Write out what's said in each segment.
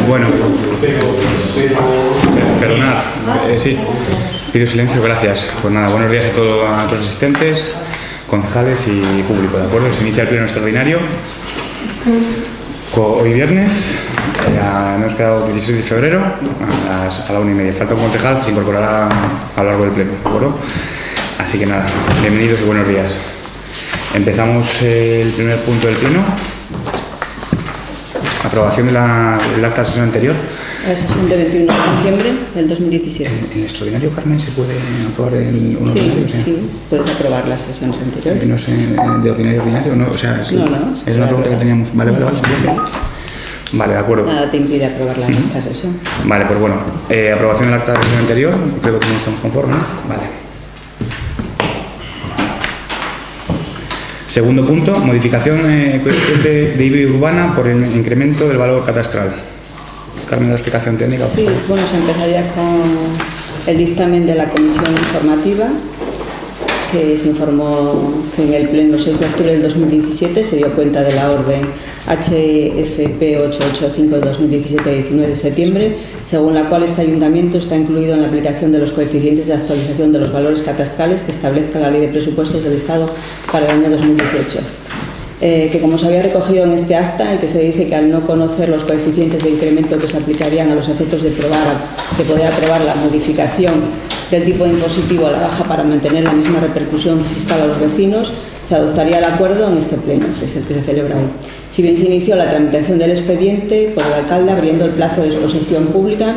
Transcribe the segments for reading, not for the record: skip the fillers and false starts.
Bueno, perdonad, sí, pido silencio, gracias. Pues nada, buenos días a todos los asistentes, concejales y público, ¿de acuerdo? Se inicia el pleno extraordinario. Hoy viernes, ya nos hemos quedado 16 de febrero a la 1:30. Falta un concejal que se incorporará a lo largo del pleno, ¿de acuerdo? Así que nada, bienvenidos y buenos días. Empezamos el primer punto del pleno. Aprobación del acta de sesión anterior. La sesión de 21 de diciembre del 2017. ¿En extraordinario, Carmen, se puede aprobar el ordinario? Sí, puedes aprobar las sesiones anteriores. No sé, de ordinario, no, o sea, sí, no, es una pregunta que teníamos. Vale. Vale, de acuerdo. Nada te impide aprobar la sesión. Vale, pues bueno, aprobación del acta de sesión anterior, creo que no estamos conformes, ¿no? Vale. Segundo punto, modificación coeficiente de IBI urbana por el incremento del valor catastral. Carmen, la explicación técnica. Sí, bueno, se empezaría con el dictamen de la comisión informativa, que se informó que en el pleno 6 de octubre del 2017 se dio cuenta de la orden HFP 885 del 2017 de 19 de septiembre, según la cual este ayuntamiento está incluido en la aplicación de los coeficientes de actualización de los valores catastrales que establezca la Ley de Presupuestos del Estado para el año 2018. Que como se había recogido en este acta, y que se dice que al no conocer los coeficientes de incremento que se aplicarían a los efectos de poder aprobar la modificación del tipo impositivo a la baja para mantener la misma repercusión fiscal a los vecinos, se adoptaría el acuerdo en este pleno, que es el que se celebra hoy. Si bien se inició la tramitación del expediente por el alcalde abriendo el plazo de exposición pública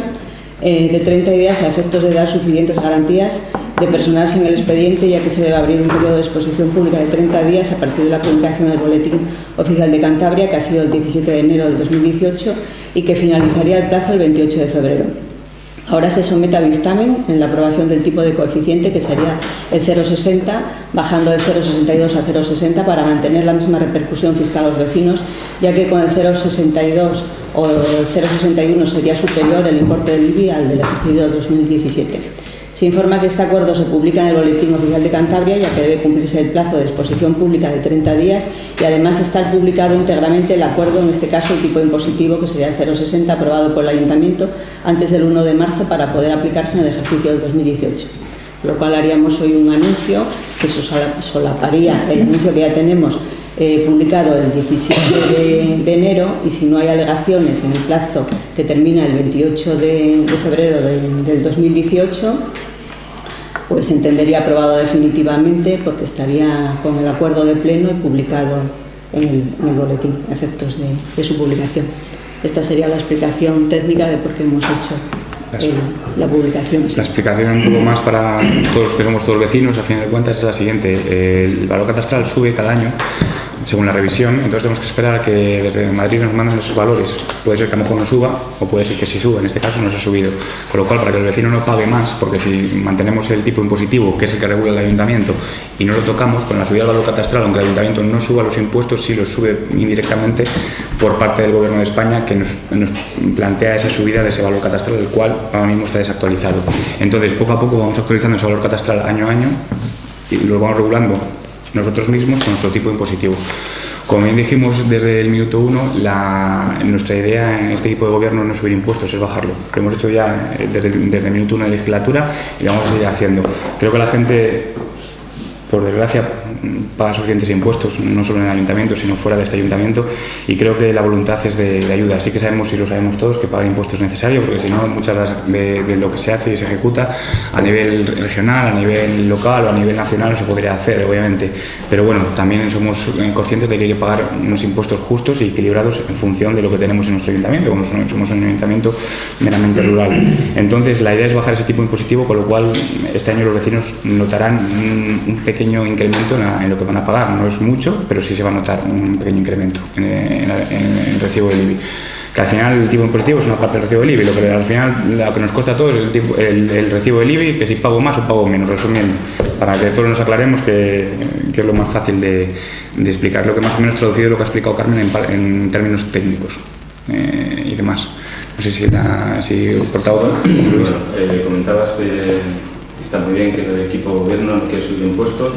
de 30 días a efectos de dar suficientes garantías de personarse en el expediente, ya que se debe abrir un periodo de exposición pública de 30 días a partir de la publicación del Boletín Oficial de Cantabria, que ha sido el 17 de enero de 2018 y que finalizaría el plazo el 28 de febrero. Ahora se somete a dictamen en la aprobación del tipo de coeficiente, que sería el 0,60, bajando del 0,62 a 0,60 para mantener la misma repercusión fiscal a los vecinos, ya que con el 0,62 o el 0,61 sería superior el importe del IBI al del ejercicio 2017. Se informa que este acuerdo se publica en el Boletín Oficial de Cantabria, ya que debe cumplirse el plazo de exposición pública de 30 días y además estar publicado íntegramente el acuerdo, en este caso el tipo impositivo, que sería el 0,60, aprobado por el Ayuntamiento antes del 1 de marzo para poder aplicarse en el ejercicio del 2018. Por lo cual haríamos hoy un anuncio que solaparía el anuncio que ya tenemos publicado el 17 de enero, y si no hay alegaciones en el plazo que termina el 28 de febrero del 2018, pues se entendería aprobado definitivamente, porque estaría con el acuerdo de pleno y publicado en el boletín a efectos de su publicación. Esta sería la explicación técnica de por qué hemos hecho la publicación. La explicación un poco más para todos los que somos todos vecinos, a fin de cuentas, es la siguiente. El valor catastral sube cada año según la revisión, entonces tenemos que esperar a que desde Madrid nos manden esos valores. Puede ser que a lo mejor no suba, o puede ser que sí suba, en este caso no se ha subido. Con lo cual, para que el vecino no pague más, porque si mantenemos el tipo impositivo, que es el que regula el ayuntamiento, y no lo tocamos, con la subida del valor catastral, aunque el ayuntamiento no suba los impuestos, sí los sube indirectamente por parte del Gobierno de España, que nos plantea esa subida de ese valor catastral, el cual ahora mismo está desactualizado. Entonces, poco a poco vamos actualizando ese valor catastral año a año y lo vamos regulando nosotros mismos con nuestro tipo impositivo. Como bien dijimos desde el minuto 1, nuestra idea en este tipo de gobierno no es subir impuestos, es bajarlo. Lo hemos hecho ya desde el minuto 1 de legislatura y lo vamos a seguir haciendo. Creo que la gente, por desgracia, paga suficientes impuestos, no solo en el ayuntamiento, sino fuera de este ayuntamiento, y creo que la voluntad es de ayuda. Sí que sabemos, y lo sabemos todos, que pagar impuestos es necesario, porque si no, muchas de lo que se hace y se ejecuta a nivel regional, a nivel local o a nivel nacional no se podría hacer, obviamente. Pero bueno, también somos conscientes de que hay que pagar unos impuestos justos y equilibrados en función de lo que tenemos en nuestro ayuntamiento, como somos un ayuntamiento meramente rural. Entonces, la idea es bajar ese tipo impositivo, con lo cual este año los vecinos notarán un pequeño incremento en lo que van a pagar. No es mucho, pero sí se va a notar un pequeño incremento en el recibo del IBI. Que al final el tipo impositivo es una parte del recibo del IBI, lo que al final lo que nos cuesta a todos es el recibo del IBI, que si pago más o pago menos, resumiendo, para que todos nos aclaremos, que es lo más fácil de explicar, lo que más o menos traducido lo que ha explicado Carmen en términos técnicos y demás. No sé si portavoz Luis. Comentabas que está muy bien que el equipo de gobierno no quiere subir impuestos,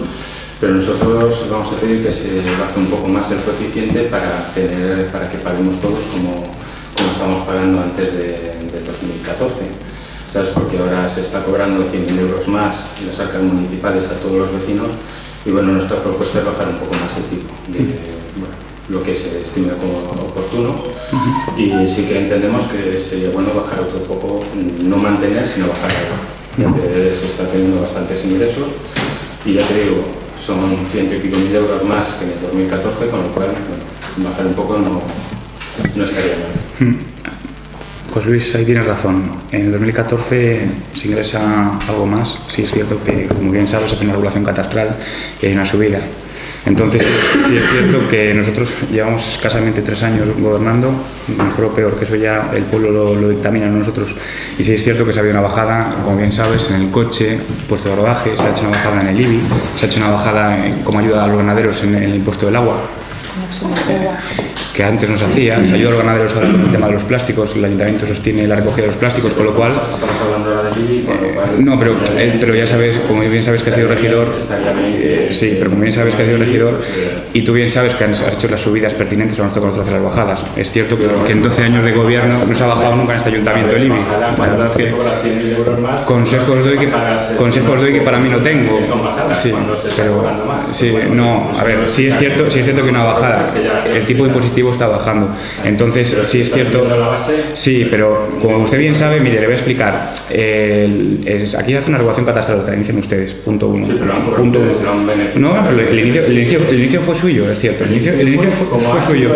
Pero nosotros vamos a pedir que se baje un poco más el coeficiente para que paguemos todos como estamos pagando antes del 2014. ¿Sabes? Porque ahora se está cobrando 100.000 euros más en las arcas municipales a todos los vecinos y bueno, nuestra propuesta es bajar un poco más el tipo de lo que se estime como oportuno y sí que entendemos que sería bueno bajar otro poco, no mantener sino bajar algo, porque se está teniendo bastantes ingresos y ya te digo, son 100 y pico mil euros más que en el 2014, con lo cual bueno, bajar un poco no estaría mal. José Luis, ahí tienes razón. En el 2014 se ingresa algo más. Sí es cierto que, como bien sabes, hace una regulación catastral y hay una subida. Entonces, sí es cierto que nosotros llevamos escasamente 3 años gobernando, mejor o peor, que eso ya el pueblo lo dictamina, no nosotros. Y sí es cierto que se ha habido una bajada, como bien sabes, en el coche, puesto de rodaje, se ha hecho una bajada en el IBI, se ha hecho una bajada como ayuda a los ganaderos en el impuesto del agua, que antes no se hacía. Se ayuda a los ganaderos ahora con el tema de los plásticos, el ayuntamiento sostiene la recogida de los plásticos, con lo cual... Estamos hablando ahora del IBI, con lo cual... No, pero ya sabes, como bien sabes que has sido regidor... Sí, pero como bien sabes que has sido regidor y tú bien sabes que has hecho las subidas pertinentes a nuestro control hacer las bajadas. Es cierto que en 12 años de gobierno no se ha bajado nunca en este ayuntamiento el IBI. La verdad es que consejos doy que para mí no tengo. Sí, pero... Sí, no, a ver, sí es cierto que una bajada. El tipo impositivo está bajando. Entonces, sí es cierto. Sí, pero como usted bien sabe, mire, le voy a explicar. Aquí hace una regulación catastral, que la inician ustedes, punto 1. Punto 1. No, pero el inicio fue suyo, es cierto. El inicio fue suyo.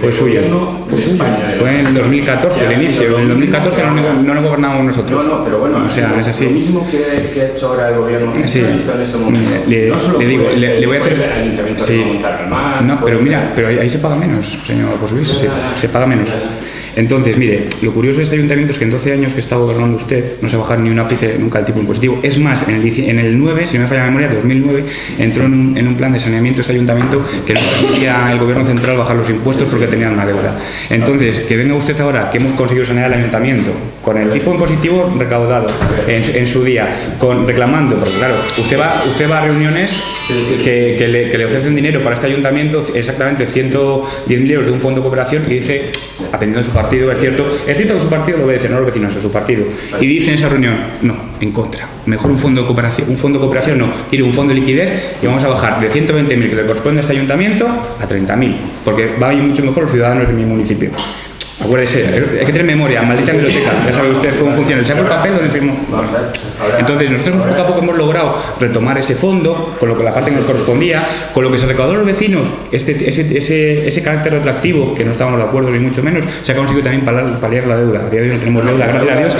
Fue suyo. Fue en el 2014, el inicio. En el 2014 no lo gobernábamos nosotros. No, pero bueno, o sea, es así. Lo mismo que ha hecho ahora el gobierno central hizo en ese momento. Le digo, le voy a hacer. Sí. No, pero mira, pero ahí se paga menos, señor José Luis, se paga menos. Entonces, mire, lo curioso de este ayuntamiento es que en 12 años que está gobernando usted no se ha bajado ni un ápice nunca el tipo impositivo. Es más, en el 9, si no me falla la memoria, 2009, entró en un plan de saneamiento este ayuntamiento que no permitía el gobierno central bajar los impuestos porque tenían una deuda. Entonces, que venga usted ahora, que hemos conseguido sanear el ayuntamiento con el tipo impositivo recaudado en su día, reclamando, porque claro, usted va a reuniones que le ofrecen dinero para este ayuntamiento, exactamente 110.000 euros de un fondo de cooperación, y dice, atendiendo a su partido, es cierto que su partido lo obedece, no los vecinos, a su partido, y dice en esa reunión, no, en contra, mejor un fondo de cooperación no, quiere un fondo de liquidez y vamos a bajar de 120.000 que le corresponde a este ayuntamiento a 30.000, porque va a ir mucho mejor los ciudadanos de mi municipio. Acuérdese, hay que tener memoria, maldita biblioteca, ya sabe usted cómo funciona. ¿Le saco el papel donde firmó? Entonces, nosotros poco a poco hemos logrado retomar ese fondo, con lo que la parte que nos correspondía, con lo que se recaudó a los vecinos, ese carácter retroactivo, que no estábamos de acuerdo ni mucho menos, se ha conseguido también paliar la deuda. A día de hoy no tenemos deuda, gracias a Dios,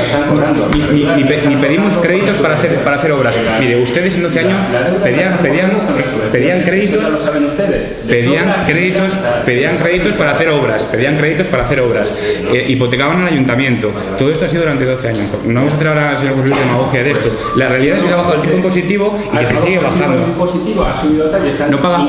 ni pedimos créditos para hacer obras. Mire, ustedes en 12 años pedían créditos para hacer obras. Hipotecaban al ayuntamiento. Todo esto ha sido durante 12 años. No vamos a hacer ahora, señor José Luis, demagogia de esto. La realidad es que se ha bajado el tipo impositivo y que se sigue bajando. ¿No paga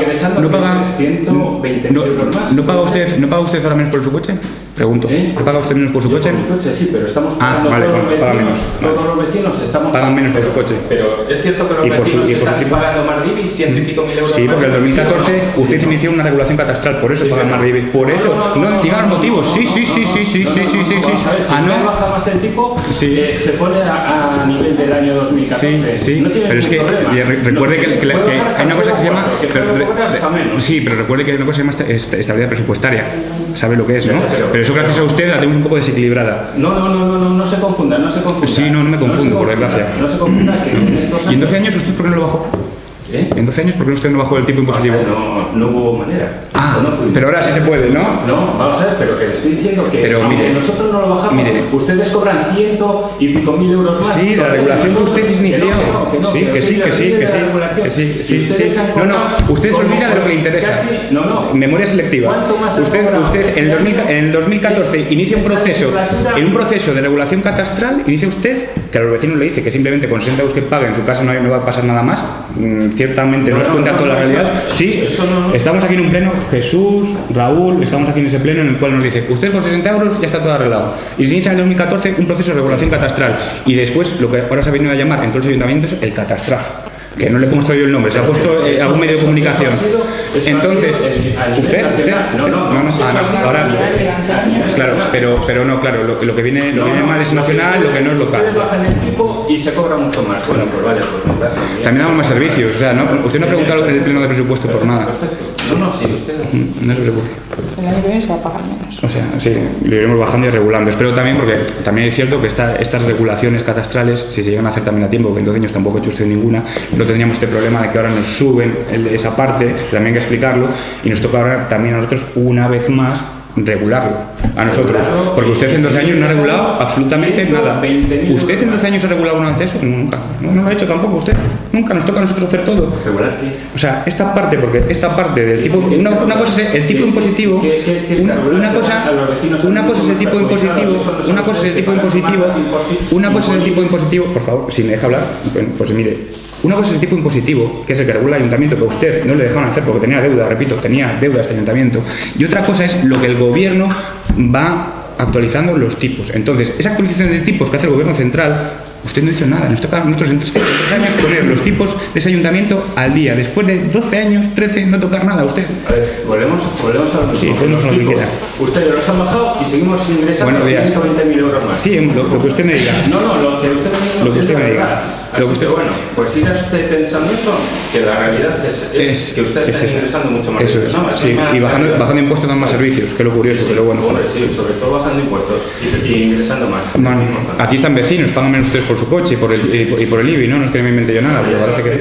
usted ahora menos por su coche? Pregunto. ¿No paga usted menos por su coche? Sí, pero estamos pagando paga menos. Todos los vecinos estamos pagan menos por su coche. Pero es cierto que los vecinos están pagando más de IBI, 100 y pico mil euros. Sí, porque en el 2014 usted inició una regulación catastral, por eso pagan más de IBI. Por eso, no diga los motivos. Sí. Si no baja más el tipo, se pone a nivel del año 2014. Sí, pero es que recuerde que hay una cosa que se llama... Sí, pero recuerde que hay una cosa que se llama estabilidad presupuestaria. ¿Sabe lo que es, no? Pero eso gracias a usted la tenemos un poco desequilibrada. No se confunda. Sí, no me confundo, por desgracia. No se confunda que en estos años... ¿Y en 12 años usted por qué no lo bajó? En 12 años, ¿por qué usted no bajó el tipo impositivo? No hubo manera. Pero ahora sí se puede, ¿no? No, vamos a ver, pero que le estoy diciendo que aunque nosotros no lo bajamos, ustedes cobran 100 y pico mil euros más. Sí, la regulación que usted inició. Que sí. No, usted se olvida de lo que le interesa. Memoria selectiva. Usted en el 2014 inicia un proceso de regulación catastral, inicia usted, que a los vecinos le dice que simplemente con 60 euros que pague en su casa no va a pasar nada más. Ciertamente no les cuenta toda la realidad. Sí, estamos aquí en un pleno, Jesús, Raúl, estamos aquí en ese pleno en el cual nos dice, usted con 60 euros ya está todo arreglado. Y se inicia en el 2014 un proceso de regulación catastral y después lo que ahora se ha venido a llamar en todos los ayuntamientos el catastrazo. Que no le he puesto yo el nombre, se lo ha puesto algún medio de comunicación. Entonces, ¿usted? Ahora, claro, pero no, claro, lo que viene mal es nacional, lo que no es local. Bajan el tipo y se cobra mucho más. Bueno, pues vale, pues me parece bien. También damos más servicios, o sea, ¿no? Usted no ha preguntado en el pleno de presupuesto por nada. No, sí, usted. No se preocupe. El año que viene se va a pagar menos. O sea, sí, lo iremos bajando y regulando. Espero también, porque también es cierto que estas regulaciones catastrales, si se llegan a hacer también a tiempo, que en 12 años tampoco ha hecho usted ninguna, no tendríamos este problema de que ahora nos suben esa parte, también hay que explicarlo, y nos toca ahora también a nosotros una vez más regularlo, a nosotros, porque usted en 12 años no ha regulado absolutamente nada. ¿Usted en 12 años ha regulado un acceso? Nunca, no lo ha hecho tampoco usted, nunca, nos toca a nosotros hacer todo. ¿Regular qué? O sea, esta parte, porque esta parte del tipo, una cosa es el tipo impositivo, una cosa es el tipo impositivo, una cosa es el tipo impositivo, una cosa es el tipo impositivo, por favor, si me deja hablar, pues mire. Una cosa es el tipo impositivo, que es el que regula el ayuntamiento, que a usted no le dejaron hacer porque tenía deuda, repito, tenía deuda este ayuntamiento. Y otra cosa es lo que el gobierno va actualizando los tipos. Entonces, esa actualización de tipos que hace el gobierno central, usted no hizo nada. Nos toca a nosotros en 3 años poner los tipos de ese ayuntamiento al día. Después de 12 años, 13, no tocar nada a usted. A ver, volvemos a lo mismo. Sí, volvemos a lo que quiera. Ustedes los han bajado y seguimos ingresando 120.000 euros más. Sí, lo que usted me diga. No, lo que usted me diga. Bueno, pues siga usted pensando eso, que la realidad es que usted está ingresando mucho más. Eso es, sí, y bajando impuestos dan más servicios, que es lo curioso, pero bueno. Hombre, sí, sobre todo bajando impuestos y ingresando más. Bueno, aquí están vecinos, pagan menos ustedes por su coche y por el IBI, ¿no? No es que me invente yo nada, pero parece que...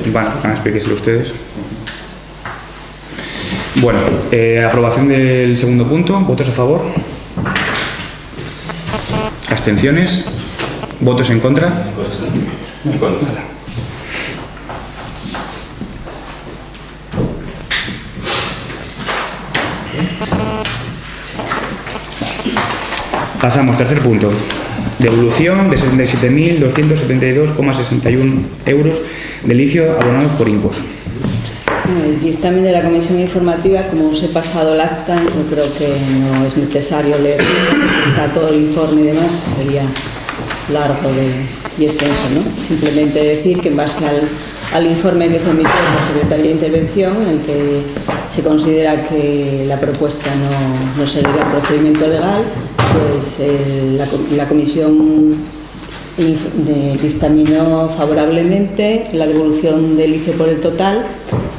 Sí. Bueno, pues explíqueselo ustedes. Bueno, aprobación del segundo punto, votos a favor. Abstenciones. ¿Votos en contra? En contra. Pasamos, tercer punto. Devolución de 77.272,61 euros de licio abonados por INCOS. El dictamen de la comisión informativa, como os he pasado el acta, yo creo que no es necesario leer, está todo el informe y demás, sería largo y extenso, ¿no? Simplemente decir que en base al informe que se emitió por la Secretaría de Intervención, en el que se considera que la propuesta no seguirá el procedimiento legal, pues la comisión dictaminó favorablemente la devolución del ICE por el total,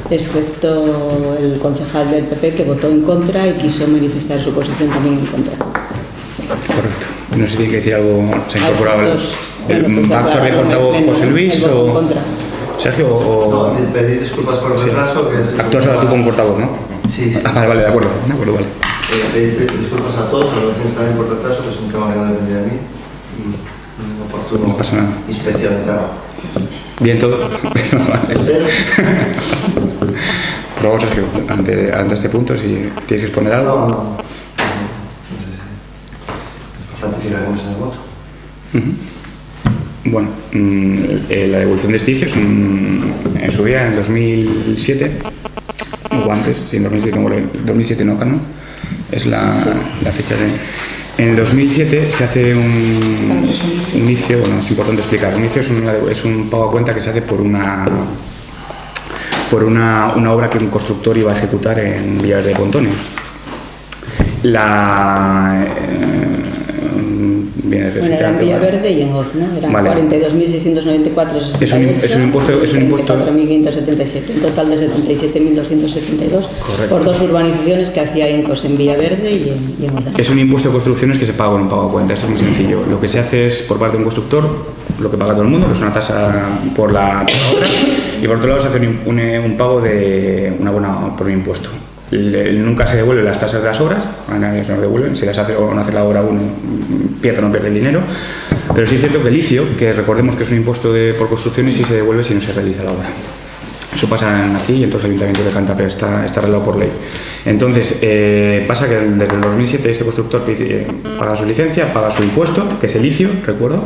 excepto el concejal del PP, que votó en contra y quiso manifestar su posición también en contra. Correcto. No sé si tiene que decir algo, se ha incorporado pues actor de portavoz José Luis o Sergio o... No, pedí disculpas por el retraso. Actúas ahora tú como portavoz, ¿no? Sí. Vale, de acuerdo, vale. Pedí disculpas a todos, a los vecinos también por retraso, que es un tema que no depende de mí y un oportuno No pasa nada. inspección de trabajo. Bien todo. Por favor, Sergio, ante este punto, si tienes que exponer algo. No sé si ratificaremos en el voto. Bueno, la devolución de este ICE en su día, en el 2007, o antes, sí, en 2007 no, es la fecha de... En el 2007 se hace un ICE, bueno, es importante explicar, un ICE es un pago a cuenta que se hace por una obra que un constructor iba a ejecutar en Villaverde de Pontones. Era en Villaverde y en Oz, ¿no? Eran 42.694,68, es un impuesto, 34.577, un total de 77.272 por 2 urbanizaciones que hacía INCOS en Villaverde y en Oz. Es un impuesto de construcciones que se paga con un pago a cuenta, eso es muy sencillo. Lo que se hace es, por parte de un constructor, lo que paga todo el mundo, que es una tasa por la obra, y por otro lado se hace un pago de por un impuesto. Nunca se devuelven las tasas de las obras, a nadie se nos devuelven, si las hace o no hace la obra uno pierde o no pierde el dinero, pero sí es cierto que el ICIO, que recordemos que es un impuesto por construcciones, sí se devuelve si no se realiza la obra. Eso pasa aquí y en todos los ayuntamientos de Cantabria, está arreglado por ley. Entonces, pasa que desde el 2007 este constructor paga su licencia, paga su impuesto, que es el ICIO, recuerdo,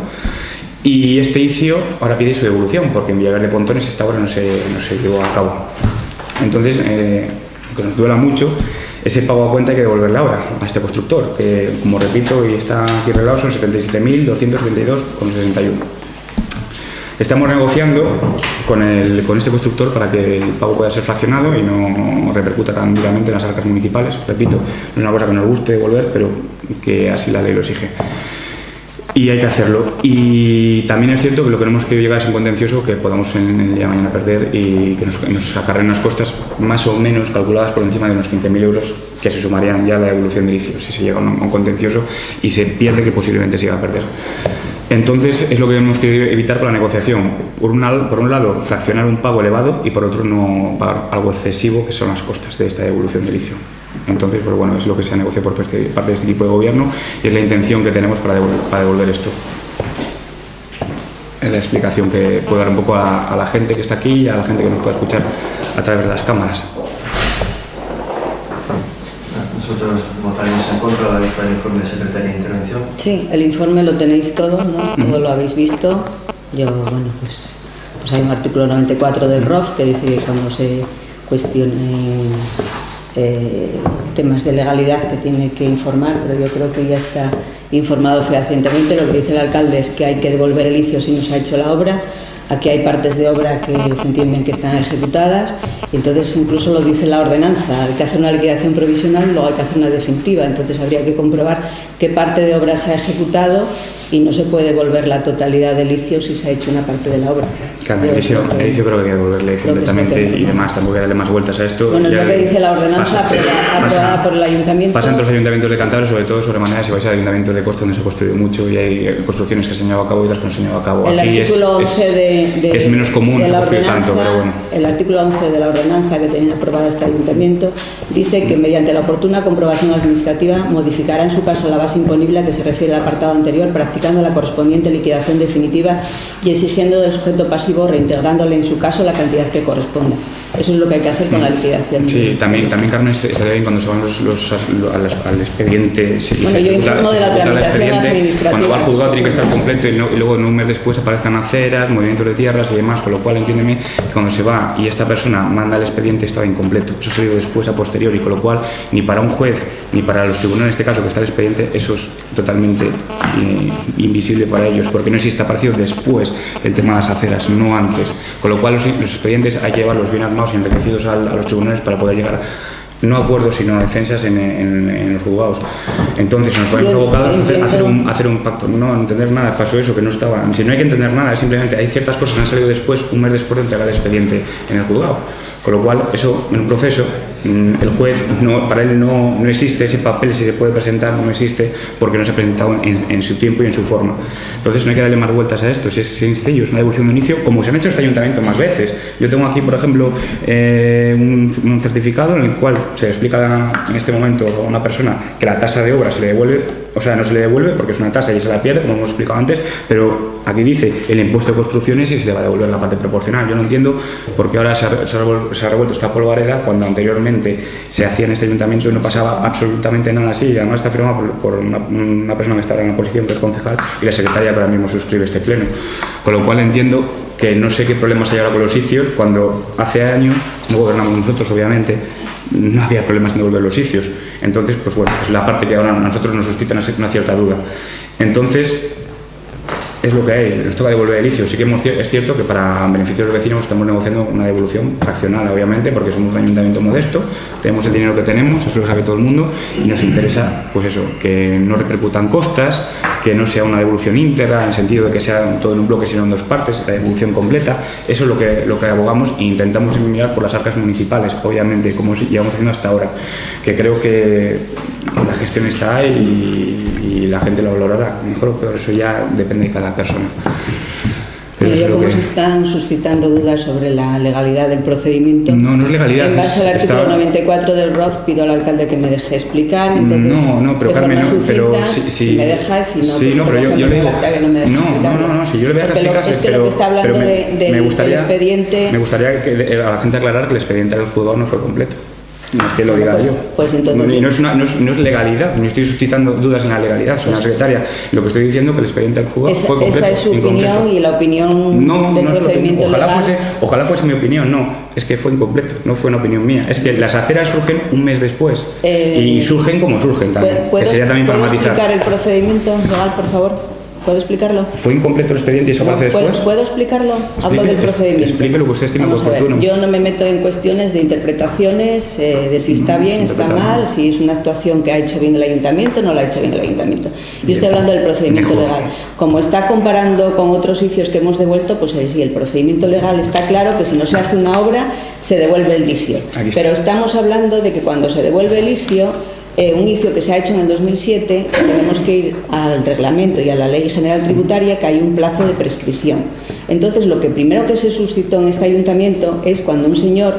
y este ICIO ahora pide su devolución, porque en Villaverde de Pontones esta obra no se llevó a cabo. Entonces, que nos duela mucho, ese pago a cuenta hay que devolverle ahora a este constructor, que como repito y está aquí arreglado son 77.272,61. Estamos negociando con este constructor para que el pago pueda ser fraccionado y no repercuta tan duramente en las arcas municipales. Repito, no es una cosa que nos guste devolver, pero que así la ley lo exige. Y hay que hacerlo. Y también es cierto que lo que no hemos querido llegar es un contencioso que podamos en el día de mañana perder y que nos acarreen unas costas más o menos calculadas por encima de unos 15.000 euros que se sumarían ya a la devolución de inicio si se llega a un contencioso y se pierde, que posiblemente se iba a perder. Entonces es lo que hemos querido evitar con la negociación. Por un lado, fraccionar un pago elevado y por otro no pagar algo excesivo, que son las costas de esta devolución de inicio. Entonces, pues bueno, es lo que se ha negociado por parte de este equipo de gobierno y es la intención que tenemos para devolver esto. Es la explicación que puedo dar un poco a la gente que está aquí y a la gente que nos pueda escuchar a través de las cámaras. Nosotros votaremos en contra de la vista del informe de Secretaría de Intervención. Sí, el informe lo tenéis todo, ¿no? Todo lo habéis visto. Yo, bueno, pues hay un artículo 94 del ROF que dice que cuando se cuestione temas de legalidad que tiene que informar, pero yo creo que ya está informado fehacientemente. Lo que dice el alcalde es que hay que devolver el ICIO si no se ha hecho la obra. Aquí hay partes de obra que se entienden que están ejecutadas y entonces incluso lo dice la ordenanza, hay que hacer una liquidación provisional, luego hay que hacer una definitiva, entonces habría que comprobar qué parte de obra se ha ejecutado y no se puede devolver la totalidad del ICIO si se ha hecho una parte de la obra. Claro, el ICIO creo que había que devolverle completamente y demás, tampoco hay que darle más vueltas a esto. Bueno, es lo que dice la ordenanza aprobada por el ayuntamiento. Pasa en los ayuntamientos de Cantabria, sobre todo sobremanera si vais a ayuntamientos de costa donde se ha construido mucho y hay construcciones que se han llevado a cabo y otras que no se han llevado a cabo. El aquí artículo 11 es menos común, no se ha construido tanto, pero bueno. El artículo 11 de la ordenanza que tenía aprobada este ayuntamiento dice que mediante la oportuna comprobación administrativa modificará en su caso la base imponible a que se refiere al apartado anterior, practicando la correspondiente liquidación definitiva y exigiendo del sujeto pasivo reintegrándole en su caso la cantidad que corresponda. Eso es lo que hay que hacer con la liquidación. Sí, también Carmen, estaría bien cuando se van al expediente. Bueno, yo informo de la tramitación administrativa. Cuando va al juzgado tiene que estar completo y luego en un mes después aparezcan aceras, movimientos de tierras y demás, con lo cual entiéndeme que cuando se va y esta persona manda el expediente estaba incompleto. Eso se dio después a posteriori, con lo cual ni para un juez ni para los tribunales en este caso que está el expediente, eso es totalmente invisible para ellos, porque no existe, ha aparecido después el tema de las aceras, no antes. Con lo cual los expedientes hay que llevarlos bien armados y enriquecidos a los tribunales para poder llegar no a acuerdos sino a defensas en los juzgados. Entonces nos vamos abocados a hacer un pacto, no entender nada, pasó eso que no estaba. Si no hay que entender nada, simplemente hay ciertas cosas que han salido después, un mes después de entregar el expediente en el juzgado. Con lo cual, eso en un proceso, el juez, para él no existe ese papel, si se puede presentar, no existe porque no se ha presentado en su tiempo y en su forma. Entonces no hay que darle más vueltas a esto, es sencillo, es una devolución de inicio, como se han hecho este ayuntamiento más veces. Yo tengo aquí, por ejemplo, un certificado en el cual se explica en este momento a una persona que la tasa de obra se le devuelve, o sea, no se le devuelve porque es una tasa y se la pierde, como hemos explicado antes, pero aquí dice el impuesto de construcciones y se le va a devolver la parte proporcional. Yo no entiendo por qué ahora se ha revuelto esta polvareda cuando anteriormente se hacía en este ayuntamiento y no pasaba absolutamente nada así. Y además está firmado por una persona que está en la oposición, que es concejal, y la secretaria que ahora mismo suscribe este pleno. Con lo cual entiendo que no sé qué problemas hay ahora con los ICIOs, cuando hace años, no gobernamos nosotros obviamente, no había problemas en devolver los ICIOs. Entonces, pues bueno, es la parte que ahora a nosotros nos suscita una cierta duda. Entonces, es lo que hay, nos toca devolver el ICIO. Sí que es cierto que para beneficio de los vecinos estamos negociando una devolución fraccional, obviamente, porque somos un ayuntamiento modesto, tenemos el dinero que tenemos, eso lo sabe todo el mundo, y nos interesa, pues eso, que no repercutan costas, que no sea una devolución íntegra, en el sentido de que sea todo en un bloque, sino en dos partes, la devolución completa. Eso es lo que abogamos e intentamos mirar por las arcas municipales, obviamente, como llevamos haciendo hasta ahora, que creo que la gestión está y la gente lo valorará mejor o peor, eso ya depende de cada persona. Pero ya como se están suscitando dudas sobre la legalidad del procedimiento, no es legalidad. En base al artículo 94 del ROF pido al alcalde que me deje explicar. Entonces, no, pero Carmen, pero si me dejas, si no, sí, no, pero yo le digo, si yo le voy a explicar, es que lo que está hablando del expediente, me gustaría que a la gente aclarar que el expediente del juzgado no fue completo. No es que lo diga yo. Pues entonces, y no es legalidad, no estoy suscitando dudas en la legalidad, soy una secretaria. Lo que estoy diciendo es que el expediente del juzgado fue completo. Esa es su opinión y la opinión del procedimiento legal. Ojalá fuese mi opinión, no, es que fue incompleto, no fue una opinión mía. Es que las aceras surgen un mes después y surgen como surgen también, que sería también para matizar. ¿Puedo explicar el procedimiento legal, por favor? ¿Puedo explicarlo? ¿Fue incompleto el expediente y eso aparece después? ¿Puedo explicarlo? Hablo del procedimiento. Explique lo que usted estima oportuno. Yo no me meto en cuestiones de interpretaciones, de si está bien, está mal, si es una actuación que ha hecho bien el ayuntamiento o no la ha hecho bien el ayuntamiento. Yo estoy hablando del procedimiento legal. Como está comparando con otros juicios que hemos devuelto, pues sí, el procedimiento legal está claro que si no se hace una obra, se devuelve el licio. Pero estamos hablando de que cuando se devuelve el licio, un juicio que se ha hecho en el 2007, tenemos que ir al reglamento y a la Ley General Tributaria, que hay un plazo de prescripción. Entonces, lo que primero que se suscitó en este ayuntamiento es cuando un señor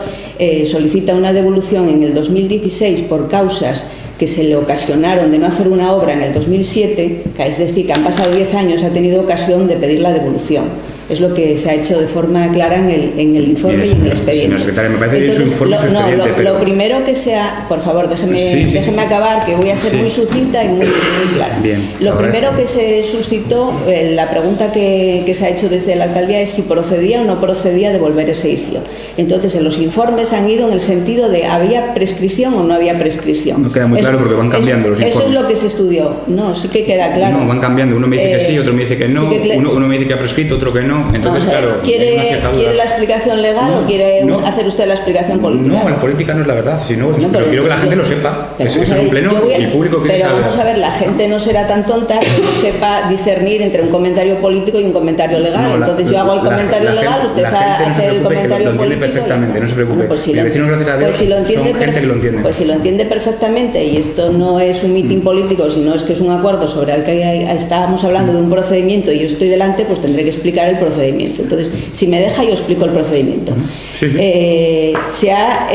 solicita una devolución en el 2016 por causas que se le ocasionaron de no hacer una obra en el 2007, que es decir, que han pasado 10 años, ha tenido ocasión de pedir la devolución. Es lo que se ha hecho de forma clara en el informe y en el expediente. Señor secretario, me parece bien su informe y su expediente, pero... Lo primero que sea... Por favor, déjeme acabar, que voy a ser muy sucinta y muy clara. Bien, lo primero que se suscitó, la pregunta que se ha hecho desde la alcaldía es si procedía o no procedía devolver ese juicio. Entonces, en los informes han ido en el sentido de ¿había prescripción o no había prescripción? No queda muy claro porque van cambiando los informes. Eso es lo que se estudió. No, sí que queda claro. No, van cambiando. Uno me dice que sí, otro me dice que no, uno me dice que ha prescrito, otro que no. Entonces, claro, ¿quiere la explicación legal o quiere hacer usted la explicación política? No, la política no es la verdad, pero quiero que la gente lo sepa. Esto es un pleno y el público quiere saber. Pero vamos a ver, la gente no será tan tonta que no sepa discernir entre un comentario político y un comentario legal. Entonces yo hago el comentario legal, usted hace el comentario político. Lo entiende perfectamente, no se preocupe. Mi vecino, gracias a Dios, son gente que lo entiende. Pues si lo entiende perfectamente, y esto no es un mitin político, sino es que es un acuerdo sobre el que estábamos hablando de un procedimiento y yo estoy delante, pues tendré que explicar el procedimiento. Entonces, si me deja, yo explico el procedimiento. Se ha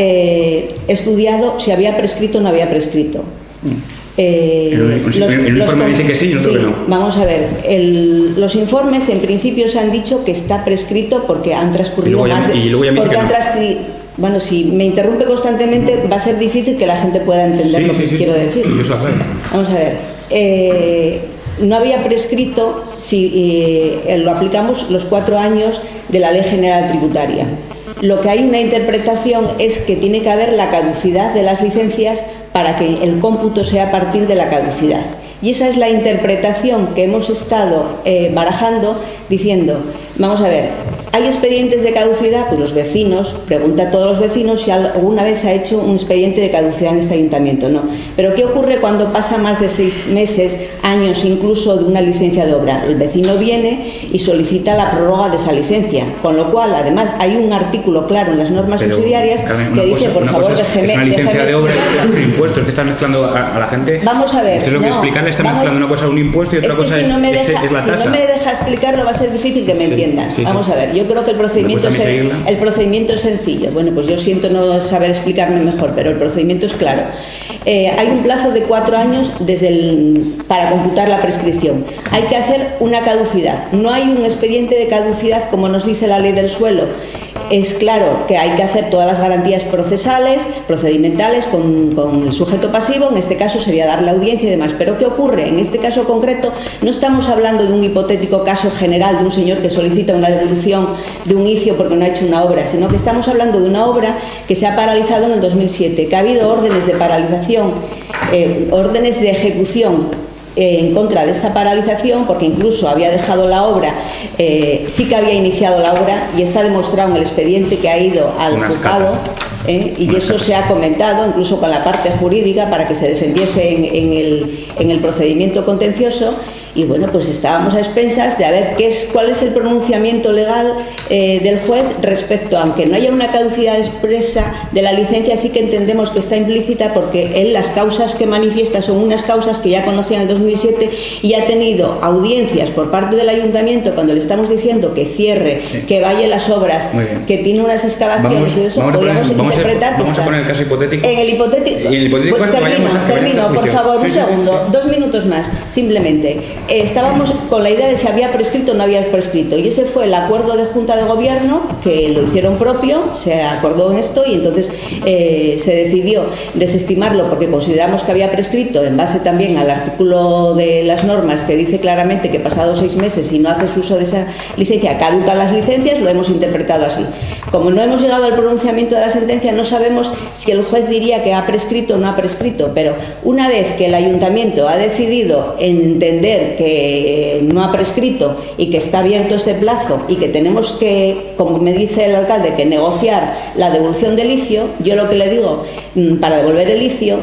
estudiado si había prescrito o no había prescrito. El informe dice que sí y el otro que no. Vamos a ver, los informes en principio se han dicho que está prescrito porque han transcurrido más de... Bueno, si me interrumpe constantemente va a ser difícil que la gente pueda entender lo que quiero decir. Vamos a ver, no había prescrito si lo aplicamos los 4 años de la Ley General Tributaria. Lo que hay una interpretación es que tiene que haber la caducidad de las licencias para que el cómputo sea a partir de la caducidad. Y esa es la interpretación que hemos estado barajando, diciendo, vamos a ver, ¿hay expedientes de caducidad? Pues los vecinos, pregunta a todos los vecinos si alguna vez se ha hecho un expediente de caducidad en este ayuntamiento. No. Pero ¿qué ocurre cuando pasa más de 6 meses, años incluso de una licencia de obra? El vecino viene y solicita la prórroga de esa licencia, con lo cual, además, hay un artículo claro en las normas subsidiarias que dice, por favor, déjeme... Es una licencia de obra, es un impuesto, es que están mezclando a la gente... Vamos a ver, esto es lo que explicarle, está mezclando una cosa un impuesto y otra cosa es la tasa. Si no me deja explicarlo, va a ser difícil que me entiendan. Vamos a ver, yo creo que el procedimiento es sencillo. Bueno, pues yo siento no saber explicarme mejor, pero el procedimiento es claro. Hay un plazo de 4 años para computar la prescripción. Hay que hacer una caducidad. No hay un expediente de caducidad como nos dice la ley del suelo. Es claro que hay que hacer todas las garantías procesales, procedimentales con el sujeto pasivo, en este caso sería darle audiencia y demás. Pero ¿qué ocurre? En este caso concreto no estamos hablando de un hipotético caso general de un señor que solicita una devolución de un juicio porque no ha hecho una obra, sino que estamos hablando de una obra que se ha paralizado en el 2007, que ha habido órdenes de paralización, órdenes de ejecución en contra de esta paralización, porque incluso había dejado la obra, sí que había iniciado la obra y está demostrado en el expediente que ha ido al juzgado, y eso se ha comentado incluso con la parte jurídica para que se defendiese en el procedimiento contencioso. Y bueno, pues estábamos a expensas de a ver cuál es el pronunciamiento legal del juez respecto, aunque no haya una caducidad expresa de la licencia, sí que entendemos que está implícita porque él las causas que manifiesta son unas causas que ya conocía en el 2007 y ha tenido audiencias por parte del ayuntamiento cuando le estamos diciendo que cierre, que vaya las obras, que tiene unas excavaciones y eso podríamos interpretar. Vamos a poner el caso hipotético. En el hipotético pues termino, por favor, un segundo, 2 minutos más, simplemente. Estábamos con la idea de si había prescrito o no había prescrito, y ese fue el acuerdo de Junta de Gobierno, que lo hicieron propio, se acordó en esto y entonces se decidió desestimarlo porque consideramos que había prescrito en base también al artículo de las normas que dice claramente que pasados 6 meses, si no haces uso de esa licencia, caducan las licencias, lo hemos interpretado así. Como no hemos llegado al pronunciamiento de la sentencia, no sabemos si el juez diría que ha prescrito o no ha prescrito, pero una vez que el ayuntamiento ha decidido entender que no ha prescrito y que está abierto este plazo y que tenemos que, como me dice el alcalde, que negociar la devolución del licio, yo lo que le digo, para devolver el licio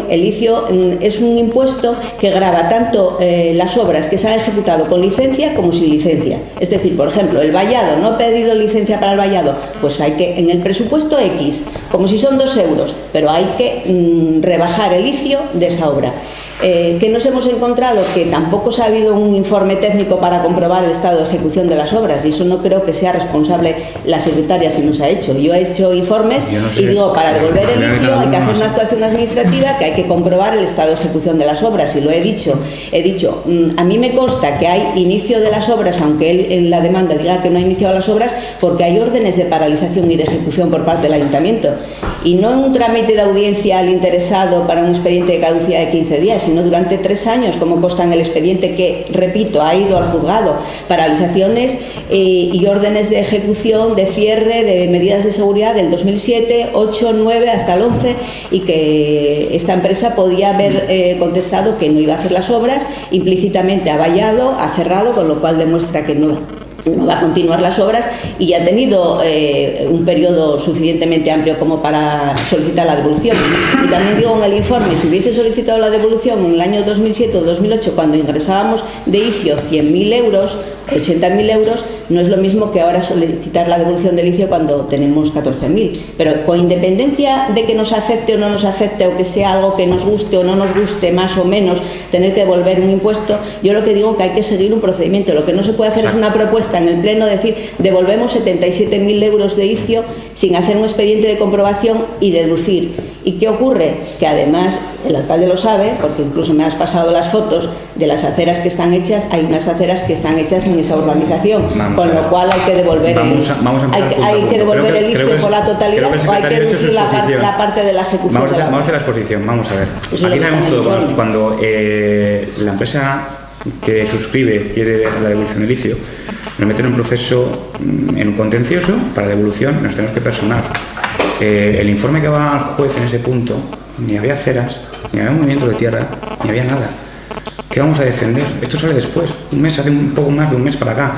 es un impuesto que grava tanto las obras que se han ejecutado con licencia como sin licencia. Es decir, por ejemplo, el vallado, no he pedido licencia para el vallado, pues hay que, en el presupuesto X, como si son 2 euros, pero hay que rebajar el licio de esa obra. Que nos hemos encontrado que tampoco se ha habido un informe técnico para comprobar el estado de ejecución de las obras, y eso no creo que sea responsable la secretaria si nos ha hecho. Yo he hecho informes y digo, para devolver el licio hay que hacer una actuación administrativa, que hay que comprobar el estado de ejecución de las obras, y lo he dicho, a mí me consta que hay inicio de las obras, aunque él en la demanda diga que no ha iniciado las obras, porque hay órdenes de paralización y de ejecución por parte del ayuntamiento, y no en un trámite de audiencia al interesado para un expediente de caducidad de 15 días, sino durante 3 años, como consta en el expediente que, repito, ha ido al juzgado, paralizaciones y órdenes de ejecución, de cierre, de medidas de seguridad del 2007, 8, 9 hasta el 11, y que esta empresa podía haber contestado que no iba a hacer las obras, implícitamente ha vallado, ha cerrado, con lo cual demuestra que no va a continuar las obras, y ya ha tenido un periodo suficientemente amplio como para solicitar la devolución. Y también digo en el informe, si hubiese solicitado la devolución en el año 2007 o 2008, cuando ingresábamos de ICIO 100.000 euros, 80.000 euros, no es lo mismo que ahora solicitar la devolución del ICIO cuando tenemos 14.000. Pero con independencia de que nos afecte o no nos afecte, o que sea algo que nos guste o no nos guste, más o menos, tener que devolver un impuesto, yo lo que digo es que hay que seguir un procedimiento. Lo que no se puede hacer es una propuesta en el Pleno, decir, devolvemos 77.000 euros de ICIO sin hacer un expediente de comprobación y deducir. ¿Y qué ocurre? Que además, el alcalde lo sabe, porque incluso me has pasado las fotos de las aceras que están hechas, hay unas aceras que están hechas en esa urbanización, con lo cual hay que devolver el ICIO por la totalidad, o hay que deducir la parte de la ejecución. Vamos a hacer la exposición, vamos a ver. Aquí sabemos todo, cuando la empresa que suscribe quiere hacer la devolución del ICIO, nos meten en un proceso, en un contencioso para devolución, nos tenemos que personar. El informe que va al juez en ese punto, ni había aceras, ni había movimiento de tierra, ni había nada. ¿Qué vamos a defender? Esto sale después, hace un poco más de un mes para acá.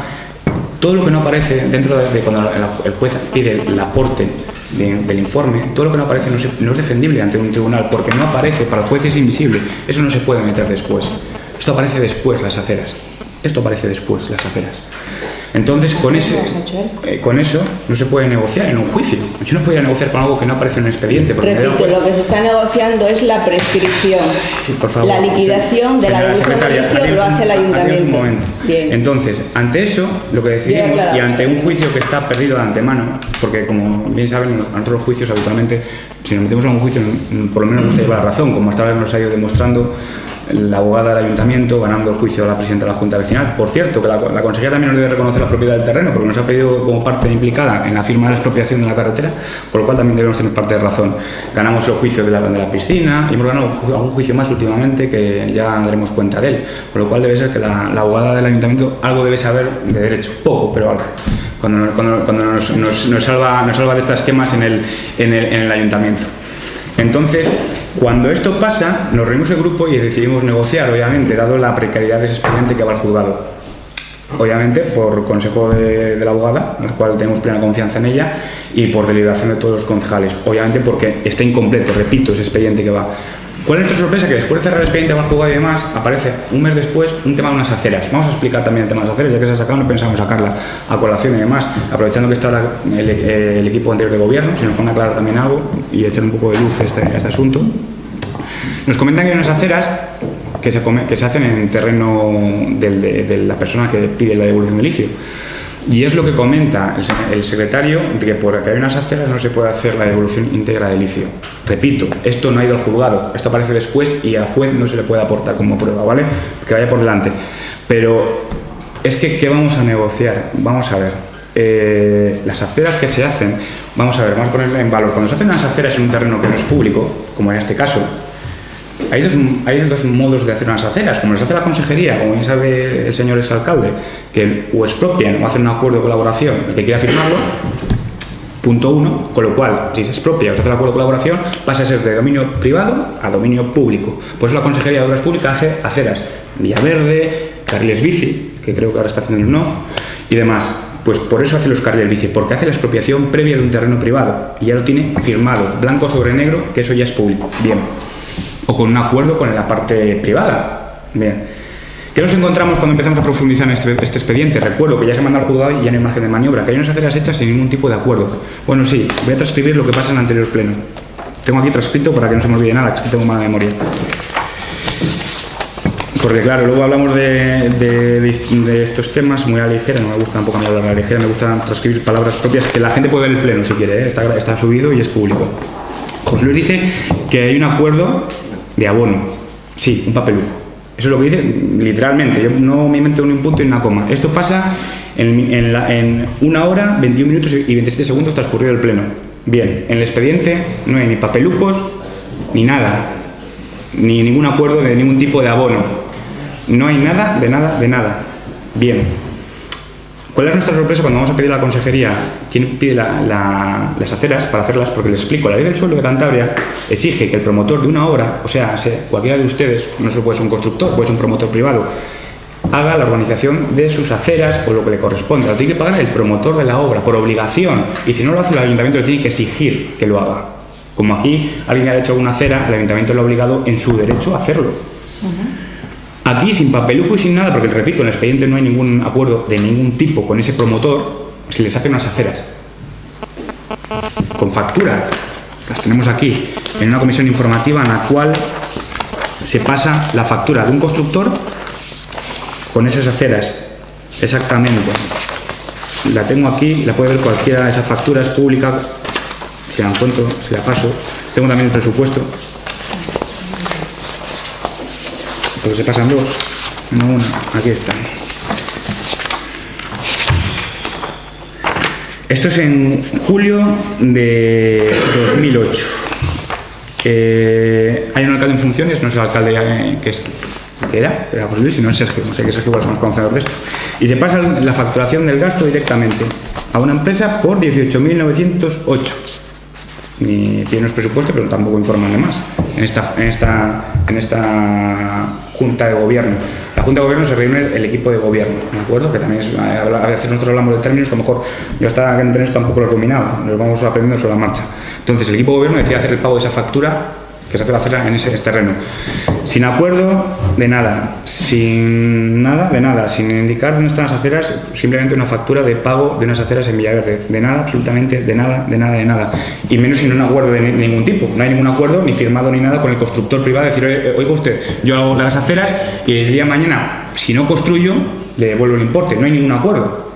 Todo lo que no aparece dentro de cuando el juez pide el aporte del informe, todo lo que no aparece no es defendible ante un tribunal, porque no aparece, para el juez es invisible. Eso no se puede meter después. Esto aparece después, las aceras. Esto aparece después, las aceras. Entonces, con eso no se puede negociar en un juicio. Yo no podría negociar con algo que no aparece en un expediente. Repito, lo que se está negociando es la prescripción. Sí, por favor, la liquidación de la devolución del ICIO lo hace el ayuntamiento. Un momento. Bien. Entonces, ante eso, lo que decidimos, y ante un juicio que está perdido de antemano, porque como bien saben, ante los juicios habitualmente, si nos metemos a un juicio, por lo menos nos lleva la razón, como hasta ahora nos ha ido demostrando la abogada del ayuntamiento ganando el juicio a la presidenta de la Junta Vecinal. Por cierto, que la consejera también nos debe reconocer la propiedad del terreno, porque nos ha pedido como parte implicada en la firma de la expropiación de la carretera, por lo cual también debemos tener parte de razón. Ganamos el juicio de la piscina y hemos ganado algún juicio más últimamente que ya daremos cuenta de él, por lo cual debe ser que la abogada del ayuntamiento algo debe saber de derecho, poco, pero algo. Cuando nos salva de estos esquemas en el ayuntamiento. Entonces, cuando esto pasa, nos reunimos el grupo y decidimos negociar, obviamente, dado la precariedad de ese expediente que va al juzgado. Obviamente, por consejo de la abogada, en la cual tenemos plena confianza en ella, y por deliberación de todos los concejales. Obviamente porque está incompleto, repito, ese expediente que va. ¿Cuál es nuestra sorpresa? Que después de cerrar el expediente va al juzgado y demás, aparece un mes después un tema de unas aceras. Vamos a explicar también el tema de las aceras, ya que se ha sacado, no pensamos sacarla a colación y demás, aprovechando que está el equipo anterior de gobierno, si nos pone a aclarar también algo y echar un poco de luz a este asunto. Nos comentan que hay unas aceras que se hacen en terreno de la persona que pide la devolución del ICIO. Y es lo que comenta el secretario, de que porque hay unas aceras no se puede hacer la devolución íntegra del ICIO. Repito, esto no ha ido al juzgado, esto aparece después y al juez no se le puede aportar como prueba, ¿vale? Que vaya por delante. Pero es que, ¿qué vamos a negociar? Vamos a ver. Las aceras que se hacen, vamos a ponerla en valor. Cuando se hacen unas aceras en un terreno que no es público, como en este caso, hay dos modos de hacer unas aceras, como las hace la consejería, como bien sabe el señor exalcalde, que o expropian o hacen un acuerdo de colaboración, el que quiera firmarlo, Punto 1, con lo cual, si se expropia o se hace el acuerdo de colaboración, pasa a ser de dominio privado a dominio público. Por eso la Consejería de Obras Públicas hace aceras, Villaverde, carriles bici, que creo que ahora está haciendo el NOF, y demás. Pues por eso hace los carriles bici, porque hace la expropiación previa de un terreno privado, y ya lo tiene firmado, blanco sobre negro, que eso ya es público. Bien. O con un acuerdo con la parte privada. Bien. ¿Qué nos encontramos cuando empezamos a profundizar en este expediente? Recuerdo que ya se manda al juzgado y ya no hay margen de maniobra, que hay unas aceras hechas sin ningún tipo de acuerdo. Bueno, sí, voy a transcribir lo que pasa en el anterior pleno. Tengo aquí transcrito para que no se me olvide nada, que es que tengo mala memoria. Porque claro, luego hablamos de estos temas muy a la ligera, no me gusta tampoco hablar a la ligera, me gusta transcribir palabras propias que la gente puede ver en el pleno si quiere, está subido y es público. José Luis dice que hay un acuerdo de abono, sí, un papeluco. Eso es lo que dice literalmente, yo no me invento ni un punto ni una coma. Esto pasa en 1 hora, 21 minutos y 27 segundos transcurrido el pleno. Bien, en el expediente no hay ni papelucos ni nada, ni ningún acuerdo de ningún tipo de abono. No hay nada, de nada, de nada. Bien. ¿Cuál es nuestra sorpresa cuando vamos a pedir a la consejería quién pide las aceras para hacerlas? Porque les explico, la ley del suelo de Cantabria exige que el promotor de una obra, o sea, cualquiera de ustedes, no solo puede ser un constructor, puede ser un promotor privado, haga la organización de sus aceras o lo que le corresponda. Lo tiene que pagar el promotor de la obra por obligación, y si no lo hace el ayuntamiento le tiene que exigir que lo haga. Como aquí alguien ha hecho alguna acera, el ayuntamiento lo ha obligado en su derecho a hacerlo. Aquí, sin papeluco y sin nada, porque repito, en el expediente no hay ningún acuerdo de ningún tipo con ese promotor, se les hacen unas aceras. Con factura. Las tenemos aquí, en una comisión informativa en la cual se pasa la factura de un constructor con esas aceras. Exactamente. La tengo aquí, la puede ver cualquiera de esas facturas públicas. Si la encuentro, se la paso. Tengo también el presupuesto. Porque se pasan dos, no una, aquí está. Esto es en julio de 2008. Hay un alcalde en funciones, no es el alcalde que era José Luis, sino es Sergio, no sé que Sergio es más conocedor de esto. Y se pasa la facturación del gasto directamente a una empresa por 18.908. Ni tiene los presupuestos, pero tampoco informan de más en esta Junta de Gobierno. La Junta de Gobierno se reúne el equipo de gobierno, ¿de acuerdo? Que también es, a veces nosotros hablamos de términos que a lo mejor yo hasta que no tenemos tampoco lo he dominado, los vamos aprendiendo sobre la marcha. Entonces el equipo de gobierno decide hacer el pago de esa factura, que se hace la acera en ese terreno. Sin acuerdo de nada, sin nada de nada, sin indicar dónde están las aceras, simplemente una factura de pago de unas aceras en Villaverde. De nada, absolutamente de nada, de nada, de nada. Y menos sin un acuerdo de ningún tipo. No hay ningún acuerdo, ni firmado ni nada, con el constructor privado. Decir, oiga usted, yo hago las aceras y el día de mañana, si no construyo, le devuelvo el importe. No hay ningún acuerdo.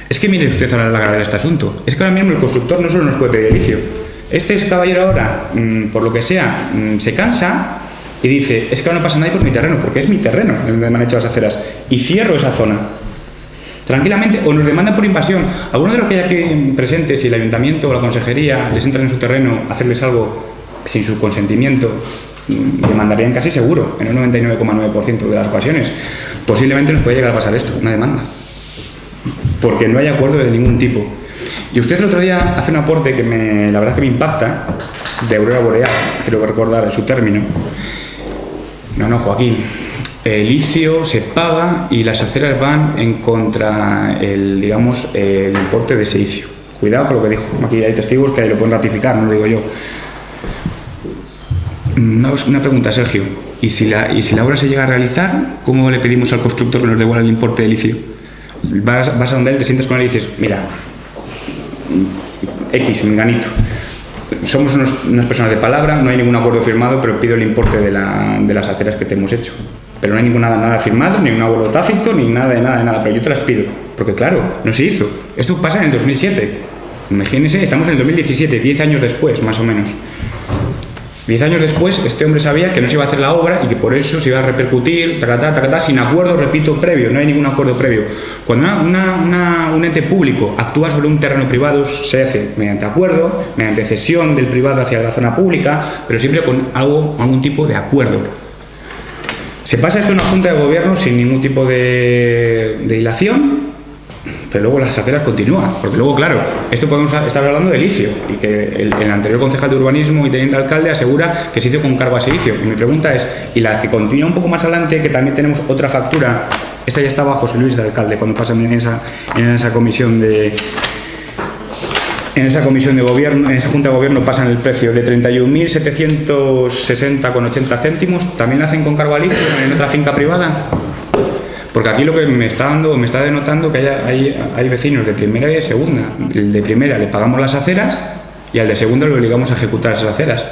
Es que mire usted ahora la gravedad de este asunto. Es que ahora mismo el constructor no solo nos puede pedir el inicio. Este caballero ahora, por lo que sea, se cansa y dice, es que ahora no pasa nadie por mi terreno, porque es mi terreno donde me han hecho las aceras, y cierro esa zona. Tranquilamente, o nos demandan por invasión. Algunos de los que hay aquí presentes, si el ayuntamiento o la consejería les entran en su terreno a hacerles algo sin su consentimiento, demandarían casi seguro, en un 99,9% de las ocasiones. Posiblemente nos puede llegar a pasar esto, una demanda. Porque no hay acuerdo de ningún tipo. Y usted el otro día hace un aporte que la verdad que me impacta, de Aurora Boreal, creo que recordar su término. No, Joaquín. El licio se paga y las aceras van en contra el importe de ese licio. Cuidado con lo que dijo. Aquí hay testigos que lo pueden ratificar, no lo digo yo. Una pregunta, Sergio. ¿Y si la obra se llega a realizar, cómo le pedimos al constructor que nos devuelva el importe de licio? Vas a donde él, te sientas con él y dices, mira, X, menganito, somos unas personas de palabra, no hay ningún acuerdo firmado, pero pido el importe de las aceras que te hemos hecho. Pero no hay nada firmado, ni un acuerdo tácito, ni nada de nada, pero yo te las pido. Porque claro, no se hizo. Esto pasa en el 2007. Imagínense, estamos en el 2017, 10 años después, más o menos. 10 años después, este hombre sabía que no se iba a hacer la obra y que por eso se iba a repercutir, sin acuerdo, repito, previo. No hay ningún acuerdo previo. Cuando un ente público actúa sobre un terreno privado, se hace mediante acuerdo, mediante cesión del privado hacia la zona pública, pero siempre con algún tipo de acuerdo. Se pasa esto en una junta de gobierno sin ningún tipo de dilación, pero luego las aceras continúan, porque luego, claro, esto podemos estar hablando de licio, y que el anterior concejal de urbanismo y teniente alcalde asegura que se hizo con cargo a ese licio. Y mi pregunta es, y la que continúa un poco más adelante, que también tenemos otra factura, esta ya estaba José Luis de alcalde, cuando pasan en esa comisión de... En esa comisión de gobierno, en esa junta de gobierno pasan el precio de 31.760,80 céntimos, ¿también la hacen con cargo a licio en otra finca privada? Porque aquí lo que me está denotando que hay vecinos de primera y de segunda. El de primera le pagamos las aceras y al de segunda le obligamos a ejecutar esas aceras.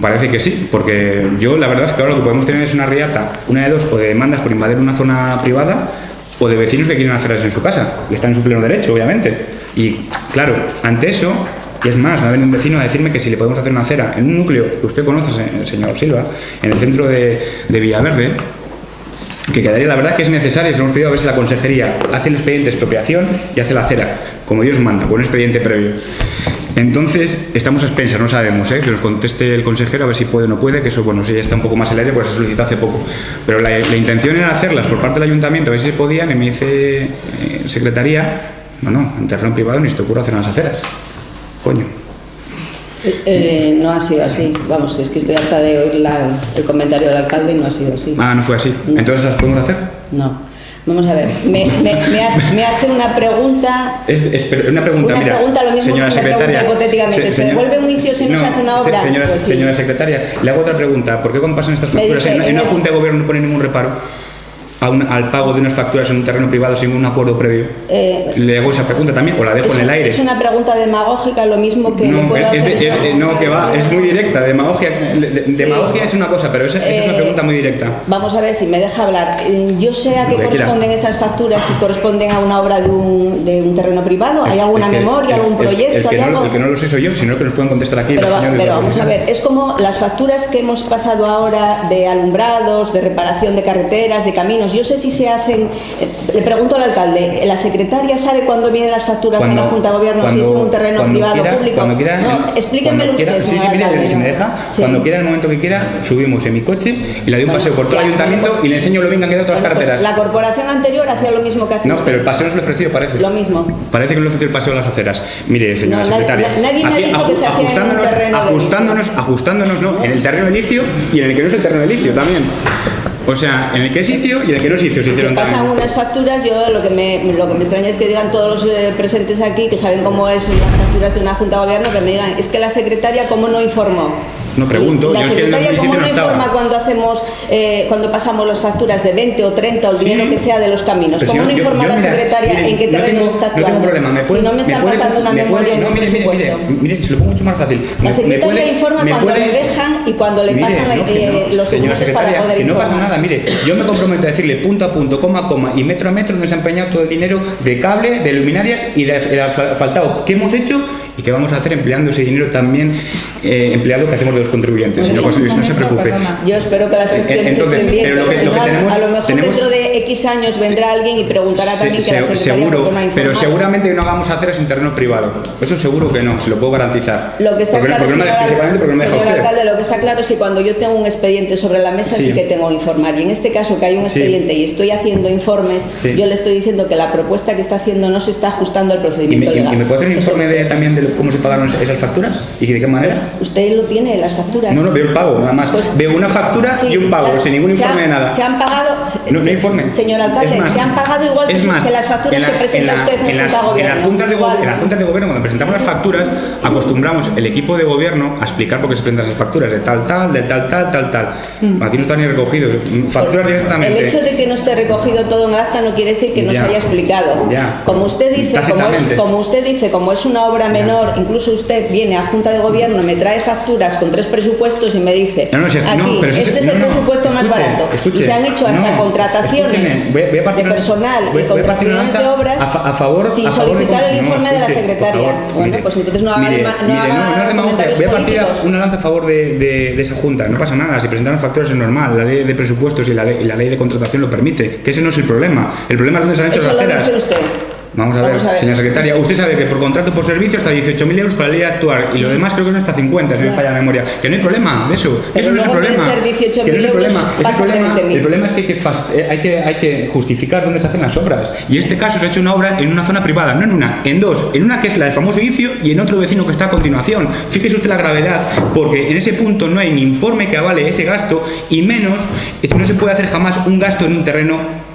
Parece que sí, porque yo la verdad es que ahora lo que podemos tener es una riata, una de dos, o de demandas por invadir una zona privada, o de vecinos que quieren aceras en su casa, y están en su pleno derecho, obviamente. Y claro, ante eso, y es más, me ha venido un vecino a decirme que si le podemos hacer una acera en un núcleo que usted conoce, señor Silva, en el centro de Villaverde, que quedaría, la verdad que es necesario, se hemos pedido a ver si la consejería hace el expediente de expropiación y hace la acera, como Dios manda, con un expediente previo. Entonces, estamos a expensas, no sabemos, que nos conteste el consejero a ver si puede o no puede, que eso, bueno, si ya está un poco más en el aire, pues se solicitó hace poco. Pero la intención era hacerlas por parte del ayuntamiento, a ver si se podían, y me dice secretaría, no, en terreno privado ni se te ocurre hacer las aceras. Coño. No ha sido así, vamos, es que estoy harta de oír el comentario del alcalde y no ha sido así. Ah, no fue así. No. ¿Entonces las podemos hacer? No. Vamos a ver, me hace una pregunta. Una pregunta, una mira, pregunta, lo mismo señora que se me secretaria, pregunta hipotéticamente. ¿Se devuelve un juicio si no se hace una obra? Pues sí. Señora secretaria, le hago otra pregunta. ¿Por qué cuando pasan estas facturas en una junta de gobierno no pone ningún reparo al pago de unas facturas en un terreno privado sin un acuerdo previo? Le hago esa pregunta también, o la dejo en el aire. Es una pregunta demagógica, lo mismo que no, puedo hacer. No, que va, es muy directa. Demagogia es una cosa, pero esa es una pregunta muy directa. Vamos a ver si me deja hablar. Yo sé a qué corresponden esas facturas, si corresponden a una obra de un terreno privado. ¿Hay alguna memoria, algún proyecto? El que no lo sé soy yo, sino que nos pueden contestar aquí. Pero vamos a ver, es como las facturas que hemos pasado ahora de alumbrados, de reparación de carreteras, de caminos. Yo sé si se hacen, le pregunto al alcalde, ¿la secretaria sabe cuándo vienen las facturas en la Junta de Gobierno, si es en un terreno privado o público? No, explíquemelo usted, sí, mire, si me deja, cuando quiera, en el momento que quiera, subimos en mi coche y le doy un paseo por todo el ayuntamiento y le enseño lo bien que han quedado todas las carreteras. La corporación anterior hacía lo mismo que hace usted. Pero el paseo no se lo ofreció, parece. Lo mismo. Parece que no le ofreció el paseo a las aceras. Mire, señora secretaria, nadie me ha dicho que se hacía en un terreno ajustándonos, no, en el terreno de licio y en el que no es el terreno de licio también. O sea, en el que es licio y en el que no es licio. Si pasan unas facturas, yo lo que me extraña es que digan todos los presentes aquí, que saben cómo es las facturas de una Junta de Gobierno, que me digan, es que la secretaria cómo no informó. No pregunto, la secretaria cómo no informa cuando pasamos las facturas de 20 o 30 o el dinero que sea de los caminos. ¿Cómo no informa la secretaria en qué terrenos está actuando? No tengo problema. Si no me están pasando una memoria en un presupuesto. Mire, se lo pongo mucho más fácil. La secretaria informa cuando le dejan y cuando le pasan los documentos para poder informar. No pasa nada, mire, yo me comprometo a decirle punto a punto, coma a coma y metro a metro donde se ha empeñado todo el dinero de cable, de luminarias y de asfaltado que hemos hecho y que vamos a hacer empleando ese dinero también empleado que hacemos de los contribuyentes. Señor José Luis, no se preocupe. Yo espero que las gestiones estén bien, pero a lo mejor dentro de X años vendrá alguien y preguntará también que la secretaria por qué no ha informado. Pero seguramente no hagamos aceras en terreno privado. Eso seguro que no, se lo puedo garantizar. Lo que está claro, señor alcalde, lo que está claro es que cuando yo tengo un expediente sobre la mesa sí que tengo que informar. Y en este caso que hay un expediente y estoy haciendo informes, yo le estoy diciendo que la propuesta que está haciendo no se está ajustando al procedimiento legal. ¿Y me puede hacer un informe también de cómo se pagaron esas facturas? ¿Y de qué manera? Usted lo tiene, las facturas. No, veo el pago, nada más. Pues, veo una factura y un pago, sin ningún informe de nada. Se han pagado. No hay informe. Señor alcalde, se han pagado igual que las facturas que presenta usted en la Junta de Gobierno. En las juntas de gobierno, cuando presentamos las facturas, acostumbramos el equipo de gobierno a explicar por qué se presentan esas facturas, de tal. Aquí no está ni recogido. Facturas directamente. El hecho de que no esté recogido todo en el acta no quiere decir que no se haya explicado. Como usted dice, como es una obra menor, incluso usted viene a Junta de Gobierno, me trae facturas con 3 presupuestos y me dice, este es el presupuesto más barato. Y se han hecho hasta contrataciones de personal y contrataciones de obras sin solicitar el informe de la secretaria. Bueno, pues entonces no haga comentarios voy a partir políticos. una lanza a favor de esa Junta. No pasa nada, si presentan las facturas es normal. La ley de presupuestos y la ley de contratación lo permite. Que ese no es el problema. El problema es dónde se han hecho las aceras. Eso lo dice usted. Vamos a ver, señora secretaria, usted sabe que por contrato por servicio hasta 18.000 euros para la ley de actuar y lo demás creo que son hasta 50, si me falla la memoria. Que no hay problema de eso, que eso no es el problema. Que no es el problema. El problema es que hay que justificar dónde se hacen las obras. Y en este caso se ha hecho una obra en una zona privada, no en una, en dos. En una que es la del famoso edificio y en otro vecino que está a continuación. Fíjese usted la gravedad, porque en ese punto no hay ni informe que avale ese gasto y menos, no se puede hacer jamás un gasto en un terreno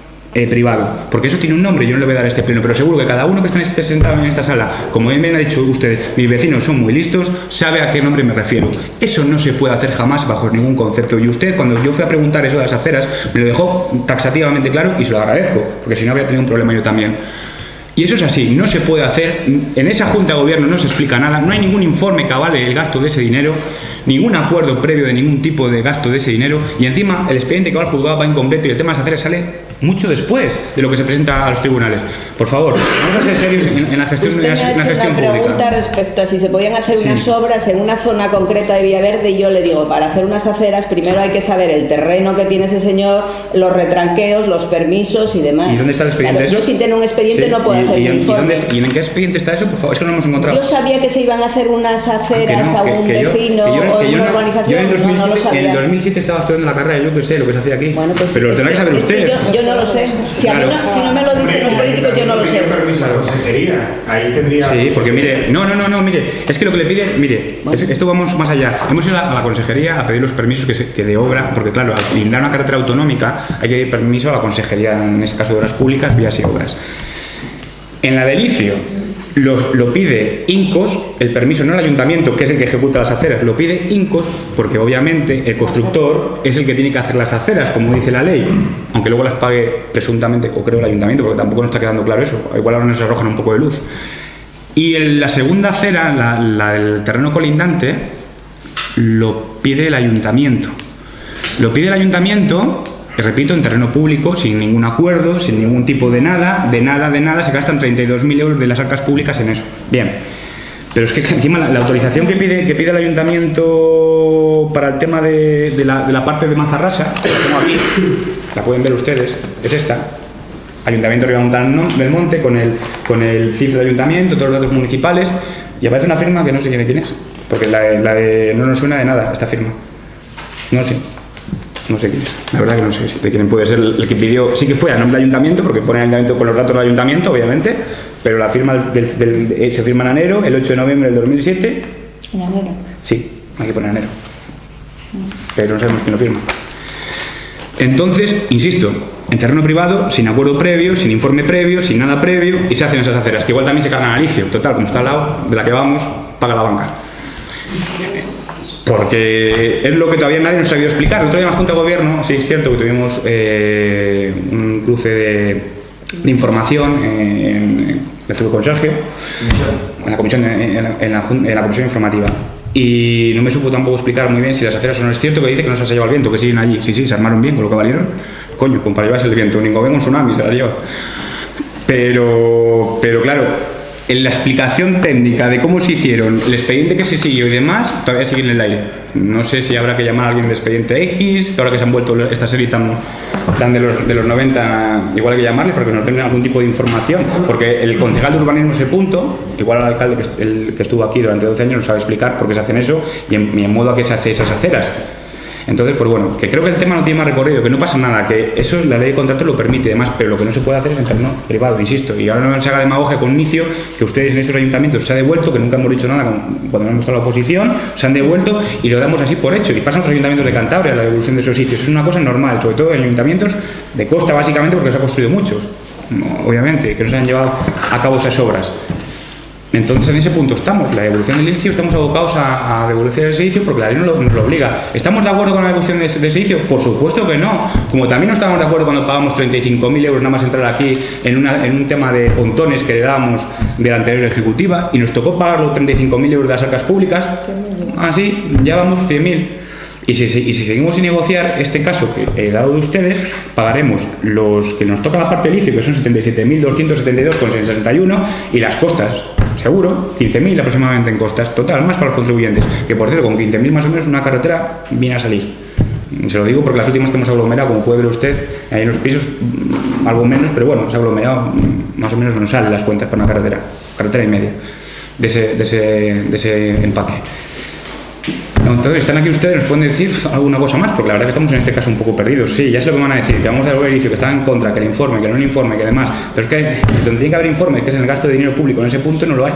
privado, porque eso tiene un nombre, yo no le voy a dar a este pleno, pero seguro que cada uno que esté sentado en esta sala, como bien ha dicho usted, mis vecinos son muy listos, sabe a qué nombre me refiero. Eso no se puede hacer jamás bajo ningún concepto, y usted, cuando yo fui a preguntar eso de las aceras, me lo dejó taxativamente claro y se lo agradezco, porque si no habría tenido un problema yo también. Y eso es así, no se puede hacer, en esa Junta de Gobierno no se explica nada, no hay ningún informe que avale el gasto de ese dinero, ningún acuerdo previo de ningún tipo de gasto de ese dinero, y encima el expediente que va al juzgado va incompleto y el tema de las aceras sale mucho después de lo que se presenta a los tribunales. Por favor, vamos a ser serios en la gestión, pública. Usted me ha hecho una pregunta respecto a si se podían hacer unas obras en una zona concreta de Villaverde, y yo le digo, para hacer unas aceras primero hay que saber el terreno que tiene ese señor, los retranqueos, los permisos y demás. ¿Y dónde está el expediente? Claro, yo si tiene un expediente no puedo hacer un informe. ¿Y en qué expediente está eso? Por favor, es que no lo hemos encontrado. Yo sabía que se iban a hacer unas aceras a un vecino o en una urbanización. Yo en el 2007 estaba estudiando la carrera, yo que sé lo que se hacía aquí. Bueno, pues pero lo tendrá que saber usted. Yo no lo sé. Si no me lo dicen los políticos, yo no lo sé. Permiso a la consejería, ahí tendría... Sí, porque mire, no, mire, es que lo que le pide, mire, esto vamos más allá. Hemos ido a la consejería a pedir los permisos que de obra, porque claro, al lindar una carretera autonómica hay que pedir permiso a la consejería, en este caso de obras públicas, vías y obras. En la del ICIO lo pide INCOS, el permiso, no el ayuntamiento, que es el que ejecuta las aceras, lo pide INCOS, porque obviamente el constructor es el que tiene que hacer las aceras, como dice la ley, aunque luego las pague presuntamente, o creo el ayuntamiento, porque tampoco nos está quedando claro eso, igual ahora nos arrojan un poco de luz. Y la segunda acera, la del terreno colindante, lo pide el ayuntamiento. Lo pide el ayuntamiento, repito, en terreno público, sin ningún acuerdo, sin ningún tipo de nada, se gastan 32.000 euros de las arcas públicas en eso. Bien, pero es que encima la autorización que pide el ayuntamiento para el tema de la parte de Mazarrasa, que la tengo aquí, la pueden ver ustedes, es esta. Ayuntamiento de Ribamontano del Monte, con el CIF del ayuntamiento, todos los datos municipales, y aparece una firma que no sé quién es, porque la de no nos suena de nada, esta firma. No sé quién es, la verdad que no sé de quién puede ser el que pidió. Sí que fue a nombre del ayuntamiento, porque pone el ayuntamiento con los datos del ayuntamiento, obviamente, pero la firma se firma en enero, el 8 de noviembre del 2007. ¿En enero? Sí, hay que poner enero. Pero no sabemos quién lo firma. Entonces, insisto, en terreno privado, sin acuerdo previo, sin informe previo, sin nada previo, y se hacen esas aceras, que igual también se cargan al ICIO. Total, como está al lado de la que vamos, paga la banca. Porque es lo que todavía nadie nos ha sabido explicar. El otro día en la Junta de Gobierno, sí es cierto que tuvimos un cruce de información, la tuve con Sergio, en la comisión, en la comisión informativa. Y no me supo tampoco explicar muy bien si las aceras o no. Es cierto que dice que no se ha llevado el viento, que siguen allí. Sí, se armaron bien con lo que valieron. Coño, para llevarse el viento, ni venga un tsunami se la lleva. Pero claro, en la explicación técnica de cómo se hicieron, el expediente que se siguió y demás, todavía sigue en el aire. No sé si habrá que llamar a alguien de expediente X, que ahora que se han vuelto esta serie tan de los 90, igual hay que llamarles para que nos den algún tipo de información, porque el concejal de urbanismo ese punto, igual al alcalde el que estuvo aquí durante 12 años, no sabe explicar por qué se hacen eso y en modo a qué se hace esas aceras. Entonces, pues bueno, que creo que el tema no tiene más recorrido, que no pasa nada, que eso la ley de contratos lo permite y demás, pero lo que no se puede hacer es en terreno privado, insisto. Y ahora no se haga demagogia con un inicio que ustedes en estos ayuntamientos se ha devuelto, que nunca hemos dicho nada cuando hemos estado en la oposición, se han devuelto y lo damos así por hecho. Y pasan los ayuntamientos de Cantabria, la devolución de esos sitios. Es una cosa normal, sobre todo en ayuntamientos de costa, básicamente, porque se ha construido muchos, obviamente, que no se han llevado a cabo esas obras. Entonces en ese punto estamos, la devolución del edificio, estamos abocados a devolución del edificio porque la ley nos lo obliga. ¿Estamos de acuerdo con la devolución de ese edificio? Por supuesto que no. Como también no estamos de acuerdo cuando pagamos 35.000 euros nada más entrar aquí en un tema de pontones que le dábamos de la anterior ejecutiva y nos tocó pagar los 35.000 euros de las arcas públicas. Así, ya vamos 100.000. Y si seguimos sin negociar este caso que he dado de ustedes, pagaremos los que nos toca la parte del ICI, que son 77.272,61, y las costas, seguro, 15.000 aproximadamente en costas, total, más para los contribuyentes, que por cierto, con 15.000 más o menos una carretera viene a salir. Se lo digo porque las últimas que hemos aglomerado, como puede ver usted, hay unos pisos algo menos, pero bueno, se ha aglomerado, más o menos nos salen las cuentas para una carretera y media de ese empaque. Entonces, están aquí ustedes, nos pueden decir alguna cosa más, porque la verdad que estamos en este caso un poco perdidos. Sí, ya sé lo que van a decir, que vamos a devolver el inicio, que están en contra, que el informe, que no el informe, que demás. Pero es que donde tiene que haber informe, que es en el gasto de dinero público, en ese punto no lo hay.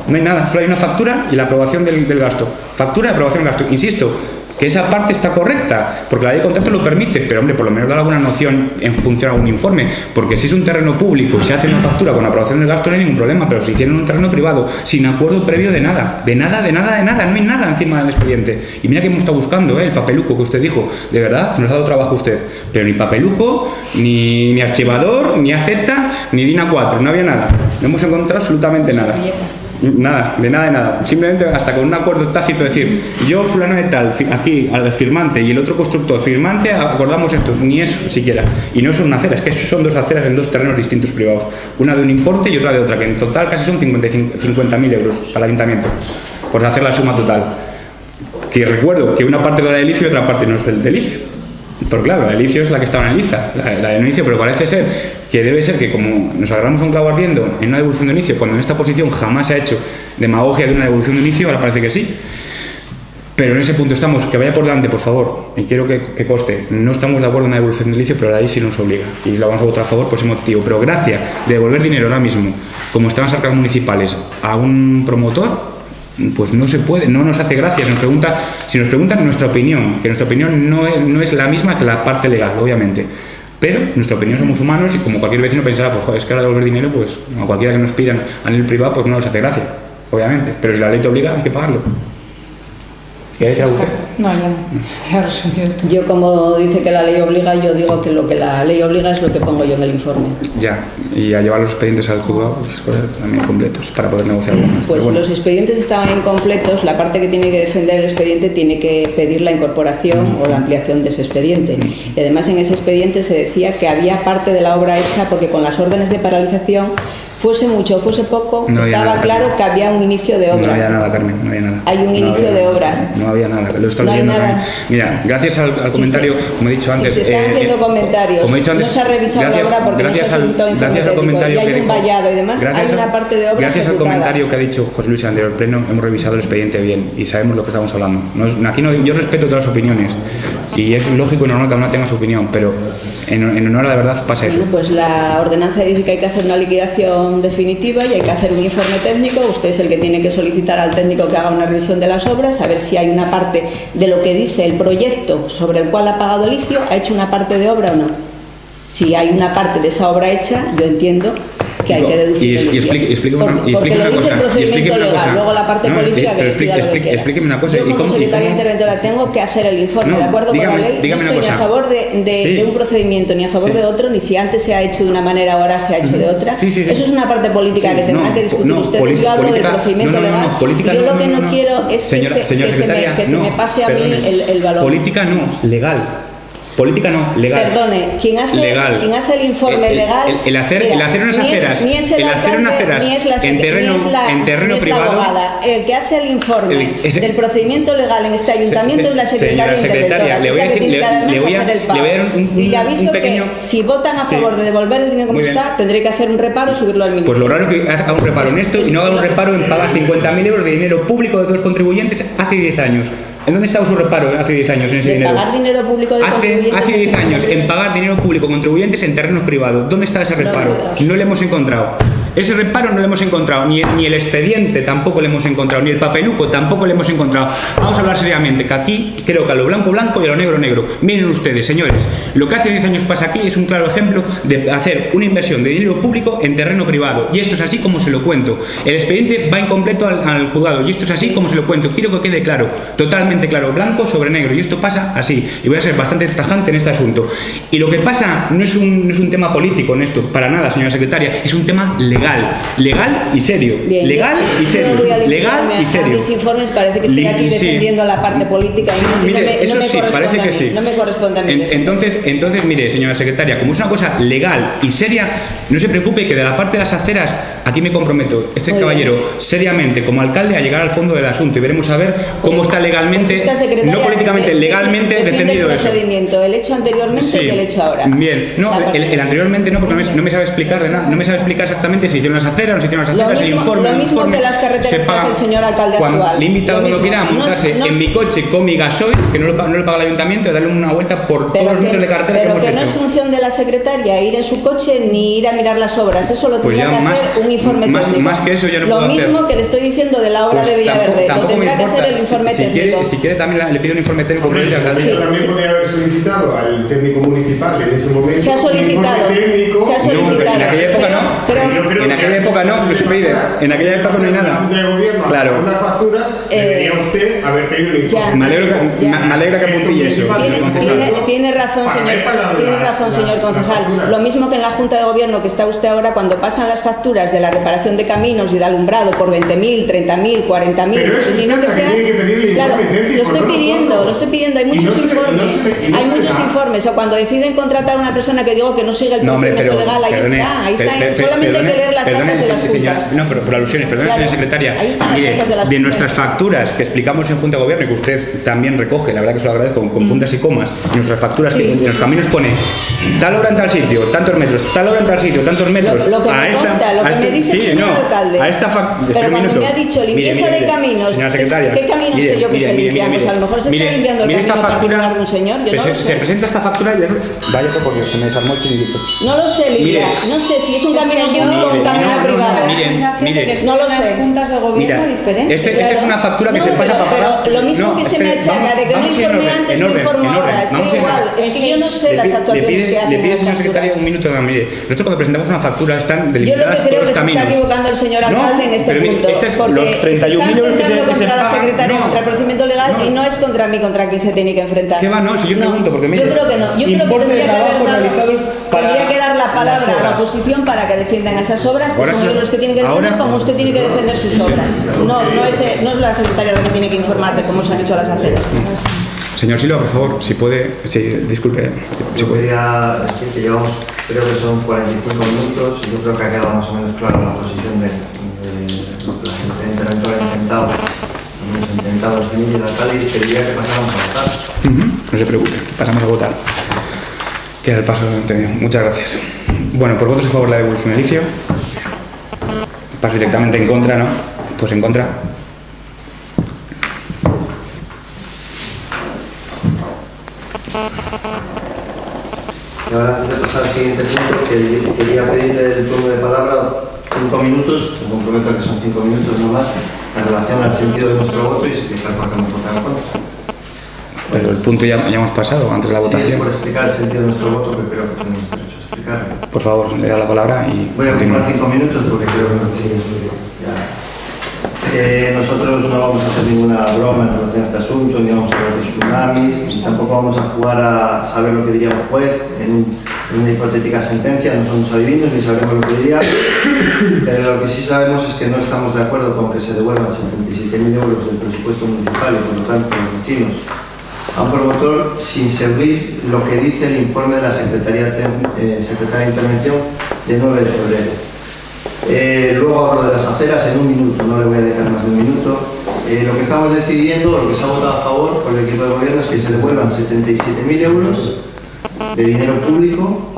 No hay nada, solo hay una factura y la aprobación del gasto. Factura y aprobación del gasto. Insisto, que esa parte está correcta, porque la ley de contrato lo permite, pero hombre, por lo menos da alguna noción en función a un informe, porque si es un terreno público y se hace una factura con aprobación del gasto no hay ningún problema, pero si hicieron un terreno privado, sin acuerdo previo de nada, no hay nada encima del expediente. Y mira que hemos estado buscando, el papeluco que usted dijo, de verdad, nos ha dado trabajo usted, pero ni papeluco, ni archivador, ni AZ, ni DIN A4, no había nada, no hemos encontrado absolutamente nada. Nada, de nada. Simplemente hasta con un acuerdo tácito, decir, yo fulano de tal, aquí al firmante y el otro constructor firmante, acordamos esto, ni eso siquiera. Y no son una acera, es que son dos aceras en dos terrenos distintos privados. Una de un importe y otra de otra, que en total casi son 50.000 euros para el ayuntamiento, por hacer la suma total. Que recuerdo que una parte es la del inicio y otra parte no es del inicio. Pero claro, la inicio es la que estaba en Eliza, la de inicio, pero parece ser que debe ser que como nos agarramos a un clavo ardiendo en una devolución de inicio, cuando en esta posición jamás se ha hecho demagogia de una devolución de inicio, ahora parece que sí. Pero en ese punto estamos, que vaya por delante, por favor, y quiero que conste, no estamos de acuerdo en una devolución de inicio, pero la ley sí nos obliga, y la vamos a votar a favor por ese motivo. Pero gracias de devolver dinero ahora mismo, como están las arcas municipales, a un promotor, pues no se puede, no nos hace gracia. Si nos preguntan nuestra opinión, que nuestra opinión no es la misma que la parte legal, obviamente, pero nuestra opinión, somos humanos y como cualquier vecino pensará, pues joder, es que ahora devolver dinero, pues a cualquiera que nos pidan a nivel privado, pues no nos hace gracia, obviamente, pero si la ley te obliga hay que pagarlo. ¿Quiere decir algo usted? No, ya no. Ya resumido. Yo, como dice que la ley obliga, yo digo que lo que la ley obliga es lo que pongo yo en el informe. Ya, y a llevar los expedientes al juzgado, esas cosas también completos, para poder negociar algo más. Pues bueno, los expedientes estaban incompletos, la parte que tiene que defender el expediente tiene que pedir la incorporación o la ampliación de ese expediente. Y además en ese expediente se decía que había parte de la obra hecha porque con las órdenes de paralización, fuese mucho o fuese poco, no estaba claro que había un inicio de obra. No había nada, Carmen, no había nada. Hay un inicio de obra. No había nada, lo he estado leyendo también. Mira, gracias al comentario, como he dicho antes. Si se están haciendo comentarios, como he dicho antes, no se ha revisado la obra porque no se ha solicitado informe técnico, y hay un vallado y demás, hay una parte de obra gracias ejecutada. al comentario que ha dicho José Luis en el anterior pleno, hemos revisado el expediente bien y sabemos lo que estamos hablando. Yo respeto todas las opiniones y es lógico y normal que cada una tenga su opinión, pero en honor a la verdad pasa eso. Bueno, pues la ordenanza dice que hay que hacer una liquidación definitiva y hay que hacer un informe técnico. Usted es el que tiene que solicitar al técnico que haga una revisión de las obras, a ver si hay una parte de lo que dice el proyecto sobre el cual ha pagado el ICIO, ha hecho una parte de obra o no. Si hay una parte de esa obra hecha, yo entiendo que hay que deducir el ICIO. Explíqueme una cosa. Luego la parte política que decida lo que quiera. Explíqueme una cosa. Yo como secretaria interventora tengo que hacer el informe, de acuerdo con la ley. No estoy ni a favor de un procedimiento, ni a favor de otro, ni si antes se ha hecho de una manera, ahora se ha hecho de otra. Eso es una parte política que tendrán que discutir ustedes. Yo hablo del procedimiento legal. Yo lo que no quiero es que se me pase a mí el valor. Política no, legal. Política no, legal. Perdone, quien hace el informe legal, el hacer unas aceras, en terreno privado, la abogada, el que hace el informe del procedimiento legal en este ayuntamiento es la secretaria interventora. Le voy a dar y aviso que si votan a favor de devolver el dinero como está, tendré que hacer un reparo y subirlo al ministerio. Pues lo raro es que haga un reparo en esto y no haga un reparo en pagar 50.000 euros de dinero público de todos los contribuyentes hace 10 años. ¿En dónde estaba su reparo hace 10 años en ese dinero? Pagar dinero público de contribuyentes. Hace 10 años en pagar dinero público contribuyentes en terrenos privados. ¿Dónde está ese reparo? No lo hemos encontrado. Ese reparo no lo hemos encontrado, ni el expediente tampoco lo hemos encontrado, ni el papeluco tampoco lo hemos encontrado. Vamos a hablar seriamente, que aquí creo que a lo blanco blanco y a lo negro negro. Miren ustedes, señores, lo que hace 10 años pasa aquí es un claro ejemplo de hacer una inversión de dinero público en terreno privado. Y esto es así como se lo cuento. El expediente va incompleto al juzgado y esto es así como se lo cuento. Quiero que quede claro, totalmente claro, blanco sobre negro. Y esto pasa así. Y voy a ser bastante tajante en este asunto. Y lo que pasa no es un tema político en esto, para nada, señora secretaria, es un tema legal y serio. Bien, legal y serio. Legal y serio. Mis informes parece que estoy aquí defendiendo la parte política y eso sí, parece que sí. No me corresponde a mí. Entonces, mire, señora secretaria, como es una cosa legal y seria, no se preocupe que de la parte de las aceras aquí me comprometo, este caballero, seriamente, como alcalde, a llegar al fondo del asunto y veremos a ver cómo está legalmente, no políticamente, legalmente defendido eso. El hecho anteriormente y el hecho ahora. Bien, no, el anteriormente no, porque no me sabe explicar de nada, no me sabe explicar exactamente si hicieron las aceras, no se hicieron las aceras, el informe. Lo mismo que las carreteras que hace el señor alcalde actual. Le he invitado cuando quiera a montarse en mi coche con mi gasoil, que no le paga el ayuntamiento, y darle una vuelta por todos los metros de carretera que hemos hecho. Pero que no es función de la secretaria ir en su coche ni ir a mirar las obras, eso lo tendrá que hacer un informe técnico. Más que eso ya no puedo hacer. Lo mismo que le estoy diciendo de la obra de Villaverde, lo tendrá que hacer el informe técnico. Si quiere también le pido un informe técnico. Yo también podría haber solicitado al técnico municipal en ese momento. Se ha solicitado. En aquella época no. En aquella época no se pide. En aquella época no hay nada. Claro. Una factura debería usted haber pedido el informe. Me alegra que puntille eso. Tiene razón, señor concejal. Lo mismo que en la Junta de Gobierno que está usted ahora, cuando pasan las facturas de la reparación de caminos y de alumbrado por 20.000, 30.000, 40.000, el dinero que sea. Claro, lo estoy pidiendo. Hay muchos informes. O cuando deciden contratar a una persona que digo que no sigue el procedimiento legal, ahí está. Solamente hay que leer las actas de las juntas. No, pero por alusiones, perdone, señora secretaria. De nuestras facturas que explicamos en Junta de Gobierno y que usted también recoge, la verdad que se lo agradezco, con puntas y comas, nuestras facturas que en los caminos pone tal obra en tal sitio, tantos metros, tal obra en tal sitio, tantos metros. Lo que me consta, lo que me dice el señor alcalde. Pero cuando me ha dicho limpieza de caminos, señora secretaria, ¿qué caminos sé yo que se limpian? Pues a lo mejor se está limpiando el camino particular de un señor. Se presenta esta factura y vaya porque se me desarmó el chiringuito. No lo sé, Lidia. No sé si es un camino público o un camino privado. No lo sé. Esta es una factura que se pasa para pagar. Pero lo mismo que se me achaca de que no informe antes, no informo ahora. Es que igual, es que yo no sé las actuaciones que hacen. Le pide, señora secretaria, un minuto. Mire, nosotros cuando presentamos una factura están delimitadas por los caminos. Yo lo que creo que se está equivocando el señor alcalde en este punto. Porque se está enfrentando contra la secretaria, contra el procedimiento legal y no es contra mí contra quien se tiene que enfrentar. ¿Qué va? No, si yo pregunto, porque mire, yo creo que no. Yo creo que tendría que dar la palabra a la oposición para que defiendan esas obras, que son ellos los que tienen que defender, como usted tiene que defender sus obras. No es la secretaria la que tiene que informar de cómo se han hecho las aceras. Señor Silva, por favor, si puede, disculpe. Yo quería decir que llevamos, creo que son 45 minutos, y yo creo que ha quedado más o menos clara la posición de lo que la Secretaría Interventora hemos intentado definir, y el alcalde quería que pasáramos a votar. No se preocupe, pasamos a votar. Queda el paso entendido. Muchas gracias. Bueno, por votos a favor de la devolución del inicio. Paso directamente en contra, ¿no? Pues en contra. Y ahora, antes de pasar al siguiente punto, quería pedirle el turno de palabra 5 minutos, me comprometo a que son 5 minutos no más, en relación al sentido de nuestro voto y explicar por qué hemos votado en contra. Pero el punto ya hemos pasado antes de la votación. Sí, es por explicar el sentido de nuestro voto, que creo que tenemos derecho a explicarlo. Por favor, le da la palabra y voy a ocupar 5 minutos porque creo que no tiene nosotros no vamos a hacer ninguna broma en relación a este asunto, ni vamos a hablar de tsunamis, ni tampoco vamos a jugar a saber lo que diría un juez en una hipotética sentencia. No somos adivinos ni sabemos lo que diría, pero lo que sí sabemos es que no estamos de acuerdo con que se devuelvan 77.000 euros del presupuesto municipal y por lo tanto los vecinos a un promotor sin seguir lo que dice el informe de la Secretaría de Intervención de 9 de febrero. Luego hablo de las aceras en un minuto, no le voy a dejar más de un minuto. Lo que estamos decidiendo, lo que se ha votado a favor por el equipo de gobierno, es que se devuelvan 77.000 euros de dinero público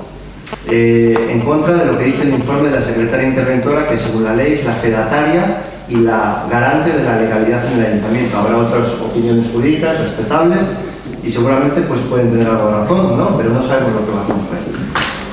en contra de lo que dice el informe de la Secretaría Interventora, que según la ley es la fedataria y la garante de la legalidad en el ayuntamiento. Habrá otras opiniones jurídicas respetables y seguramente pues pueden tener algo de razón, ¿no? Pero no sabemos lo que va a hacer.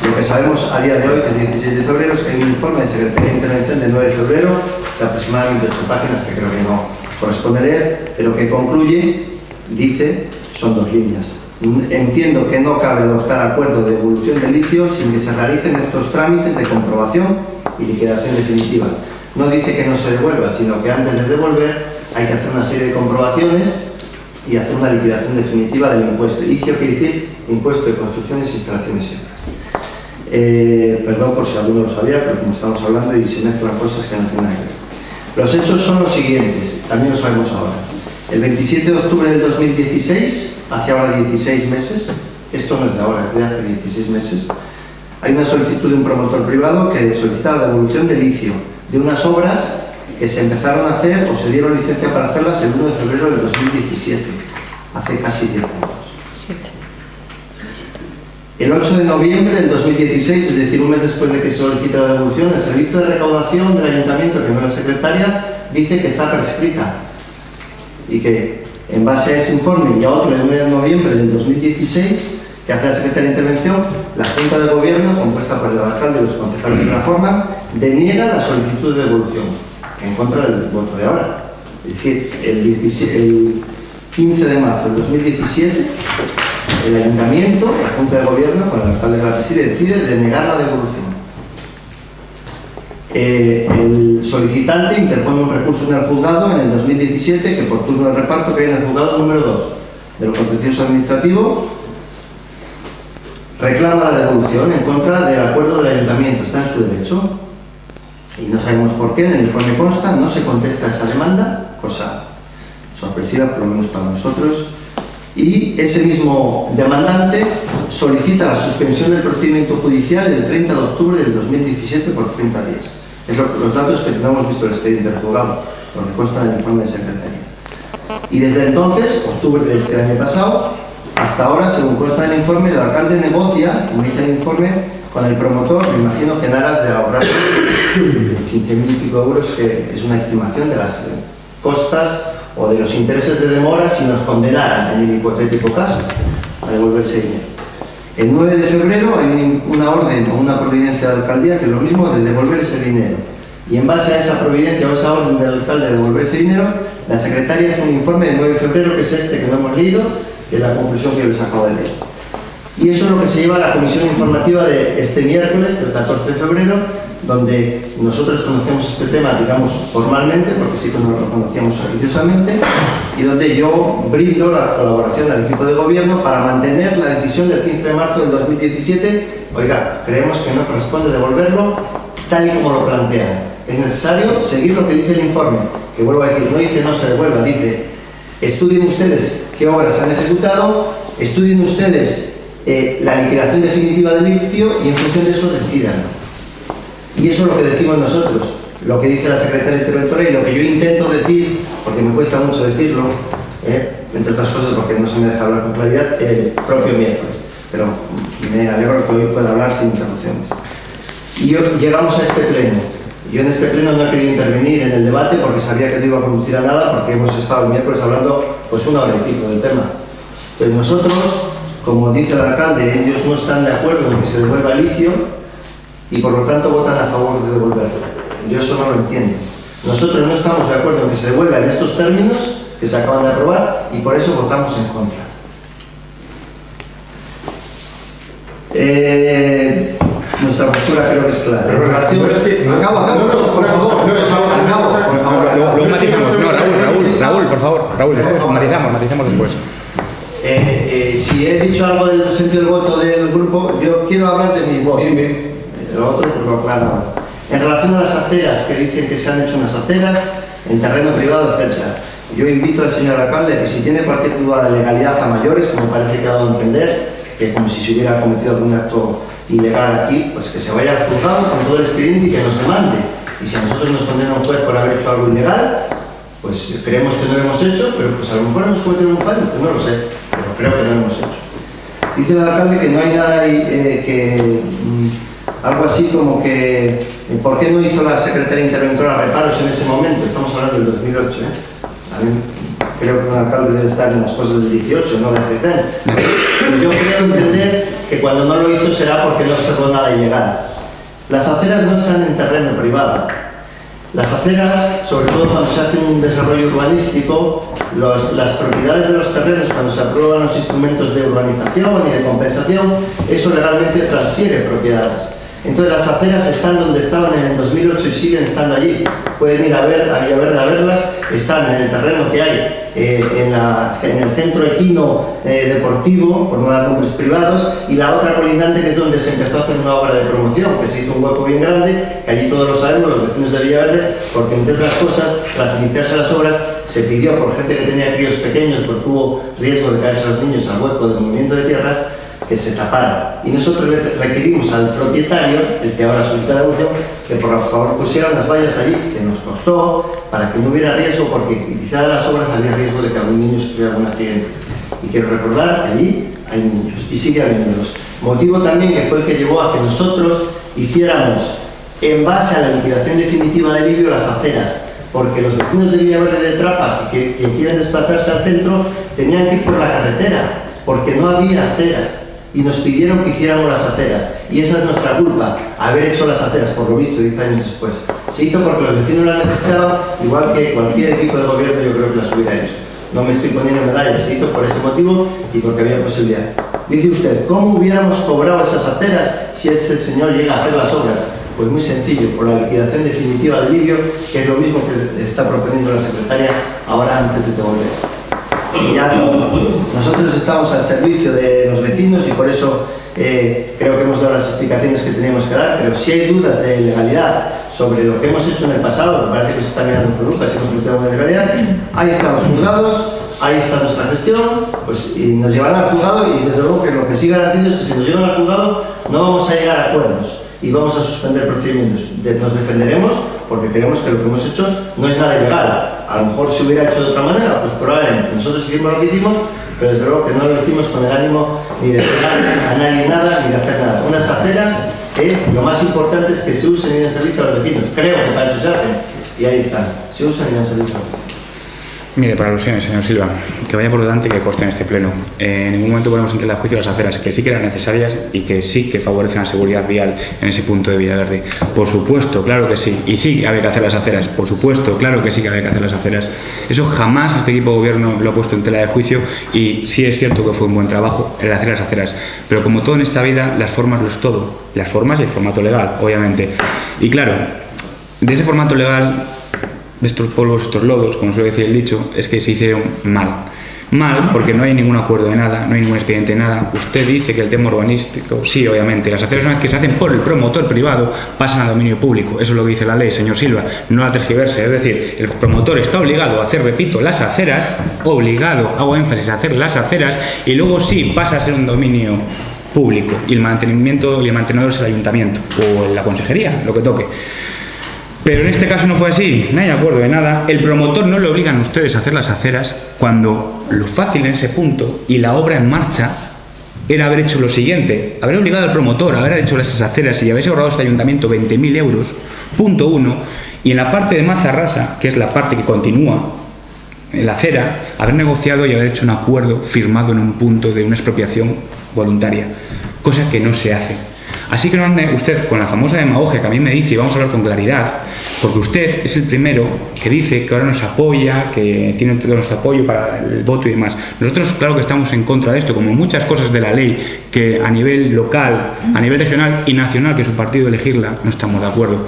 Lo que sabemos a día de hoy, que es 16 de febrero, es que hay un informe de Secretaría de Intervención del 9 de febrero, de aproximadamente 8 páginas, que creo que no corresponde leer, pero que concluye, dice, son 2 líneas. Entiendo que no cabe adoptar acuerdo de devolución del litio sin que se realicen estos trámites de comprobación y liquidación definitiva. No dice que no se devuelva, sino que antes de devolver hay que hacer una serie de comprobaciones y hacer una liquidación definitiva del impuesto. Litio quiere decir impuesto de construcciones, instalaciones y obras. Perdón por si alguno lo sabía, pero como estamos hablando y se mezclan cosas que no tienen nada que ver. Los hechos son los siguientes, también lo sabemos ahora. El 27 de octubre del 2016, hace ahora 16 meses, esto no es de ahora, es de hace 16 meses, hay una solicitud de un promotor privado que solicita la devolución del litio de unas obras que se empezaron a hacer o se dieron licencia para hacerlas el 1 de febrero del 2017, hace casi 10 años. El 8 de noviembre del 2016, es decir, un mes después de que se solicite la devolución, el servicio de recaudación del ayuntamiento, que no es la secretaria, dice que está prescrita y que en base a ese informe y a otro del 9 de noviembre del 2016 que hace la secretaria de intervención, la Junta de Gobierno, compuesta por el alcalde y los concejales que la forman, deniega la solicitud de devolución en contra del voto de ahora. Es decir, el 15 de marzo del 2017 el ayuntamiento, la Junta de Gobierno, con el alcalde que la preside, decide denegar la devolución. El solicitante interpone un recurso en el juzgado en el 2017 que por turno de reparto cae en el juzgado número 2 de lo contencioso administrativo, reclama la devolución en contra del acuerdo del ayuntamiento, está en su derecho y no sabemos por qué, en el informe consta, no se contesta esa demanda, cosa sorpresiva por lo menos para nosotros, y ese mismo demandante solicita la suspensión del procedimiento judicial el 30 de octubre del 2017 por 30 días. Es los datos que no hemos visto el expediente del juzgado, lo que consta en el informe de secretaría. Y desde entonces, octubre de este año pasado, hasta ahora, según consta en el informe, el alcalde negocia, como dice el informe, con el promotor, me imagino que en aras de ahorrar 15.000 y pico euros, que es una estimación de las costas o de los intereses de demora si nos condenaran, en el hipotético caso, a devolverse dinero. El 9 de febrero hay una orden o una providencia de la alcaldía que es lo mismo de devolver ese dinero. Y en base a esa providencia o esa orden del alcalde de devolver ese dinero, la secretaria hace un informe del 9 de febrero, que es este que no hemos leído, que es la conclusión que yo les acabo de leer. Y eso es lo que se lleva a la comisión informativa de este miércoles, del 14 de febrero, donde nosotros conocemos este tema, digamos, formalmente, porque sí que no lo conocíamos oficiosamente, y donde yo brindo la colaboración al equipo de gobierno para mantener la decisión del 15 de marzo del 2017. Oiga, creemos que no corresponde devolverlo tal y como lo plantean. Es necesario seguir lo que dice el informe, que vuelvo a decir, no dice no se devuelva, dice estudien ustedes qué obras se han ejecutado, estudien ustedes la liquidación definitiva del litigio y en función de eso decidan. Y eso es lo que decimos nosotros, lo que dice la secretaria interventora y lo que yo intento decir, porque me cuesta mucho decirlo, entre otras cosas porque no se me deja hablar con claridad, el propio miércoles. Pero me alegro que hoy pueda hablar sin interrupciones. Y llegamos a este pleno. Yo en este pleno no he querido intervenir en el debate porque sabía que no iba a conducir a nada, porque hemos estado el miércoles hablando pues 1 hora y pico del tema. Entonces nosotros, como dice el alcalde, ellos no están de acuerdo en que se devuelva el litio y por lo tanto votan a favor de devolverlo. Yo eso no lo entiendo. Nosotros no estamos de acuerdo en que se devuelva en estos términos que se acaban de aprobar y por eso votamos en contra. Nuestra postura creo que es clara. En relación... Luego matizamos. No, Raúl, por favor. Raúl, después matizamos después. Si he dicho algo del sentido del voto del grupo, yo quiero hablar de mi voto. Lo otro pues lo aclaramos. En relación a las aceras, que dicen que se han hecho unas aceras en terreno privado, etc. Yo invito al señor alcalde que si tiene cualquier duda de legalidad a mayores, como parece que ha dado a entender, que como si se hubiera cometido algún acto ilegal aquí, pues que se vaya al juzgado con todo el expediente y que nos demande. Y si a nosotros nos condena un juez por haber hecho algo ilegal, pues creemos que no lo hemos hecho, pero pues a lo mejor hemos cometido un fallo, pues no lo sé, pero creo que no lo hemos hecho. Dice el alcalde que no hay nada ahí, algo así como que ¿por qué no hizo la secretaria interventora reparos en ese momento? Estamos hablando del 2008, creo que un alcalde debe estar en las cosas del 18, no de hace tiempo. Yo creo entender que cuando no lo hizo será porque no observó nada ilegal. Las aceras no están en terreno privado. Las aceras, sobre todo cuando se hace un desarrollo urbanístico, las propiedades de los terrenos, cuando se aprueban los instrumentos de urbanización y de compensación, eso legalmente transfiere propiedades. Entonces las aceras están donde estaban en el 2008 y siguen estando allí. Pueden ir a verlas, están en el terreno que hay en el centro equino deportivo, por no dar nombres privados, y la otra colindante que es donde se empezó a hacer una obra de promoción, que se hizo un hueco bien grande, que allí todos lo sabemos, los vecinos de Villaverde, porque entre otras cosas, tras iniciarse las obras, se pidió por gente que tenía críos pequeños, porque hubo riesgo de caerse los niños al hueco de movimiento de tierras, que se tapara. Y nosotros le requerimos al propietario, el que ahora solicita la devolución, que por favor pusiera unas vallas allí, que nos costó, para que no hubiera riesgo, porque iniciadas las obras había riesgo de que algún niño sufriera algún accidente. Y quiero recordar que allí hay niños, y sigue habiéndolos. Motivo también que fue el que llevó a que nosotros hiciéramos, en base a la liquidación definitiva del Livio, las aceras, porque los vecinos de Villaverde de Trapa que quieren desplazarse al centro tenían que ir por la carretera, porque no había acera, y nos pidieron que hiciéramos las aceras, y esa es nuestra culpa, haber hecho las aceras, por lo visto, 10 años después. Se hizo porque los vecinos las necesitaban, igual que cualquier equipo de gobierno yo creo que las hubiera hecho. No me estoy poniendo medallas, se hizo por ese motivo y porque había posibilidad. Dice usted, ¿cómo hubiéramos cobrado esas aceras si este señor llega a hacer las obras? Pues muy sencillo, por la liquidación definitiva del Livio, que es lo mismo que está proponiendo la secretaria ahora antes de devolver. Y ya nosotros estamos al servicio de los vecinos y por eso creo que hemos dado las explicaciones que teníamos que dar, pero si hay dudas de legalidad sobre lo que hemos hecho en el pasado, me parece que se está mirando por lupa, si hemos cometido de legalidad, ahí están los juzgados, ahí está nuestra gestión, pues y nos llevarán al juzgado y desde luego que lo que sí garantizo es que si nos llevan al juzgado no vamos a llegar a acuerdos y vamos a suspender procedimientos. Nos defenderemos porque creemos que lo que hemos hecho no es nada ilegal. A lo mejor se hubiera hecho de otra manera, pues probablemente. Nosotros hicimos lo que hicimos, pero desde luego que no lo hicimos con el ánimo ni de pegar a nadie nada, ni de hacer nada. Unas aceras que lo más importante es que se usen y den servicio a los vecinos. Creo que para eso se hacen. Y ahí están. Se usan y dan servicio a los vecinos. Mire, para alusiones, señor Silva, que vaya por delante y que conste en este pleno. En ningún momento ponemos en tela de juicio las aceras, que sí que eran necesarias y que sí que favorecen la seguridad vial en ese punto de Villaverde. Por supuesto, claro que sí. Y sí que había que hacer las aceras. Por supuesto, claro que sí que había que hacer las aceras. Eso jamás este equipo de gobierno lo ha puesto en tela de juicio y sí es cierto que fue un buen trabajo el hacer las aceras. Pero como todo en esta vida, las formas lo es todo. Las formas y el formato legal, obviamente. Y claro, de ese formato legal, de estos polvos, estos lodos, como suele decir el dicho, es que se hicieron mal. Mal porque no hay ningún acuerdo de nada, no hay ningún expediente de nada. Usted dice que el tema urbanístico, sí, obviamente, las aceras una vez que se hacen por el promotor privado pasan a dominio público. Eso es lo que dice la ley, señor Silva, no la tergiverse. Es decir, el promotor está obligado a hacer, repito, las aceras, obligado, hago énfasis, a hacer las aceras y luego sí pasa a ser un dominio público y el mantenimiento y el mantenedor es el ayuntamiento o la consejería, lo que toque. Pero en este caso no fue así, no hay acuerdo de nada. El promotor no le obligan a ustedes a hacer las aceras cuando lo fácil en ese punto y la obra en marcha era haber hecho lo siguiente, haber obligado al promotor a haber hecho esas aceras y haberse ahorrado este ayuntamiento 20.000 euros, punto uno, y en la parte de Mazarrasa, que es la parte que continúa en la acera, haber negociado y haber hecho un acuerdo firmado en un punto de una expropiación voluntaria, cosa que no se hace. Así que no ande usted con la famosa demagogia que a mí me dice, y vamos a hablar con claridad, porque usted es el primero que dice que ahora nos apoya, que tiene todo nuestro apoyo para el voto y demás. Nosotros, claro que estamos en contra de esto, como muchas cosas de la ley, que a nivel local, a nivel regional y nacional, que su partido elegirla, no estamos de acuerdo.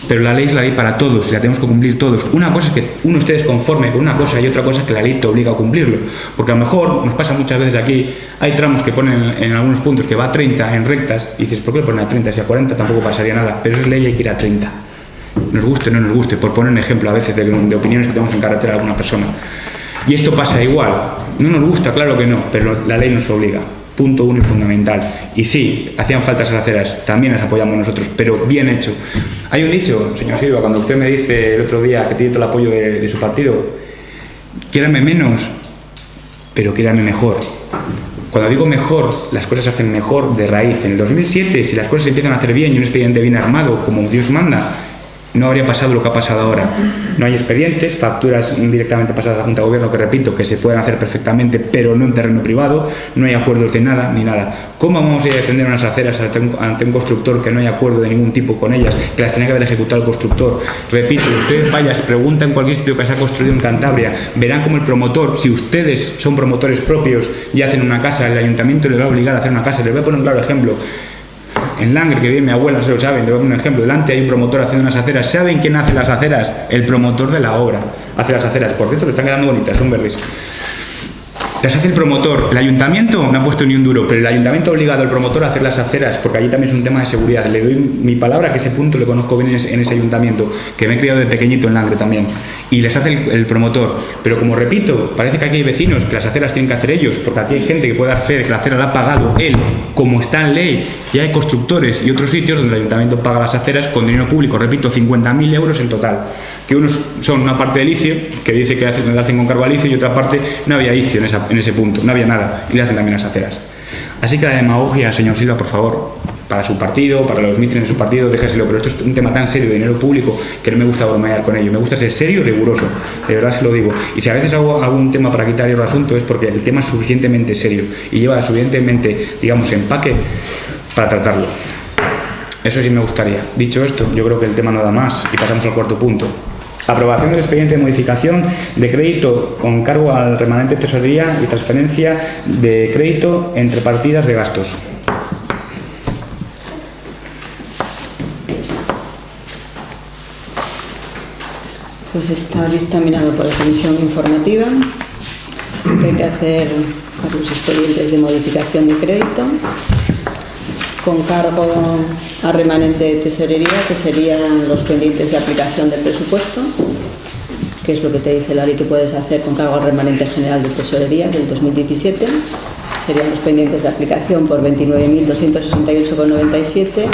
Pero la ley es la ley para todos y la tenemos que cumplir todos. Una cosa es que uno esté desconforme con una cosa y otra cosa es que la ley te obliga a cumplirlo. Porque a lo mejor nos pasa muchas veces aquí, hay tramos que ponen en algunos puntos que va a 30 en rectas y dices, ¿por qué le ponen a 30? Si a 40 tampoco pasaría nada. Pero eso es ley y hay que ir a 30. Nos guste o no nos guste, por poner un ejemplo a veces de opiniones que tenemos en carretera de alguna persona. Y esto pasa igual. No nos gusta, claro que no, pero la ley nos obliga. Punto uno y fundamental. Y sí, hacían falta esas aceras, también las apoyamos nosotros, pero bien hecho. Hay un dicho, señor Silva, cuando usted me dice el otro día que tiene todo el apoyo de su partido, quiérame menos, pero quiérame mejor. Cuando digo mejor, las cosas se hacen mejor de raíz. En el 2007, si las cosas se empiezan a hacer bien y un expediente bien armado, como Dios manda, no habría pasado lo que ha pasado ahora. No hay expedientes, facturas directamente pasadas a la Junta de Gobierno, que repito, que se pueden hacer perfectamente, pero no en terreno privado, no hay acuerdos de nada ni nada. ¿Cómo vamos a ir a defender unas aceras ante un constructor que no hay acuerdo de ningún tipo con ellas, que las tenía que haber ejecutado el constructor? Repito, ustedes vayan, preguntan en cualquier sitio que se ha construido en Cantabria, verán como el promotor, si ustedes son promotores propios y hacen una casa, el ayuntamiento les va a obligar a hacer una casa. Les voy a poner un claro ejemplo. En Langre, que vive mi abuela, se lo saben, le voy a poner un ejemplo. Delante hay un promotor haciendo unas aceras. ¿Saben quién hace las aceras? El promotor de la obra hace las aceras. Por cierto, le están quedando bonitas, son verdes. Las hace el promotor. El ayuntamiento no ha puesto ni un duro, pero el ayuntamiento ha obligado al promotor a hacer las aceras, porque allí también es un tema de seguridad. Le doy mi palabra que ese punto le conozco bien en ese ayuntamiento, que me he criado de pequeñito en Langre también. y les hace el promotor. Pero como repito, parece que aquí hay vecinos que las aceras tienen que hacer ellos, porque aquí hay gente que puede dar fe de que la acera la ha pagado él, como está en ley, y hay constructores y otros sitios donde el ayuntamiento paga las aceras con dinero público, repito, 50.000 euros en total, que unos son una parte del ICIO, que dice que le hacen con cargo al ICIO, y otra parte no había ICIO en ese punto, no había nada, y le hacen también las aceras. Así que la demagogia, señor Silva, por favor, para su partido, para los mítines de su partido, déjaselo, pero esto es un tema tan serio de dinero público que no me gusta bromear con ello, me gusta ser serio y riguroso, de verdad se lo digo. Y si a veces hago algún tema para quitar el asunto es porque el tema es suficientemente serio y lleva suficientemente, digamos, empaque para tratarlo. Eso sí me gustaría. Dicho esto, yo creo que el tema no da más y pasamos al cuarto punto. Aprobación del expediente de modificación de crédito con cargo al remanente de tesorería y transferencia de crédito entre partidas de gastos. Pues está dictaminado por la Comisión Informativa que hay que hacer los expedientes de modificación de crédito con cargo a remanente de tesorería, que serían los pendientes de aplicación del presupuesto, que es lo que te dice la ley que puedes hacer con cargo al remanente general de tesorería del 2017. Serían los pendientes de aplicación por 29.268,97.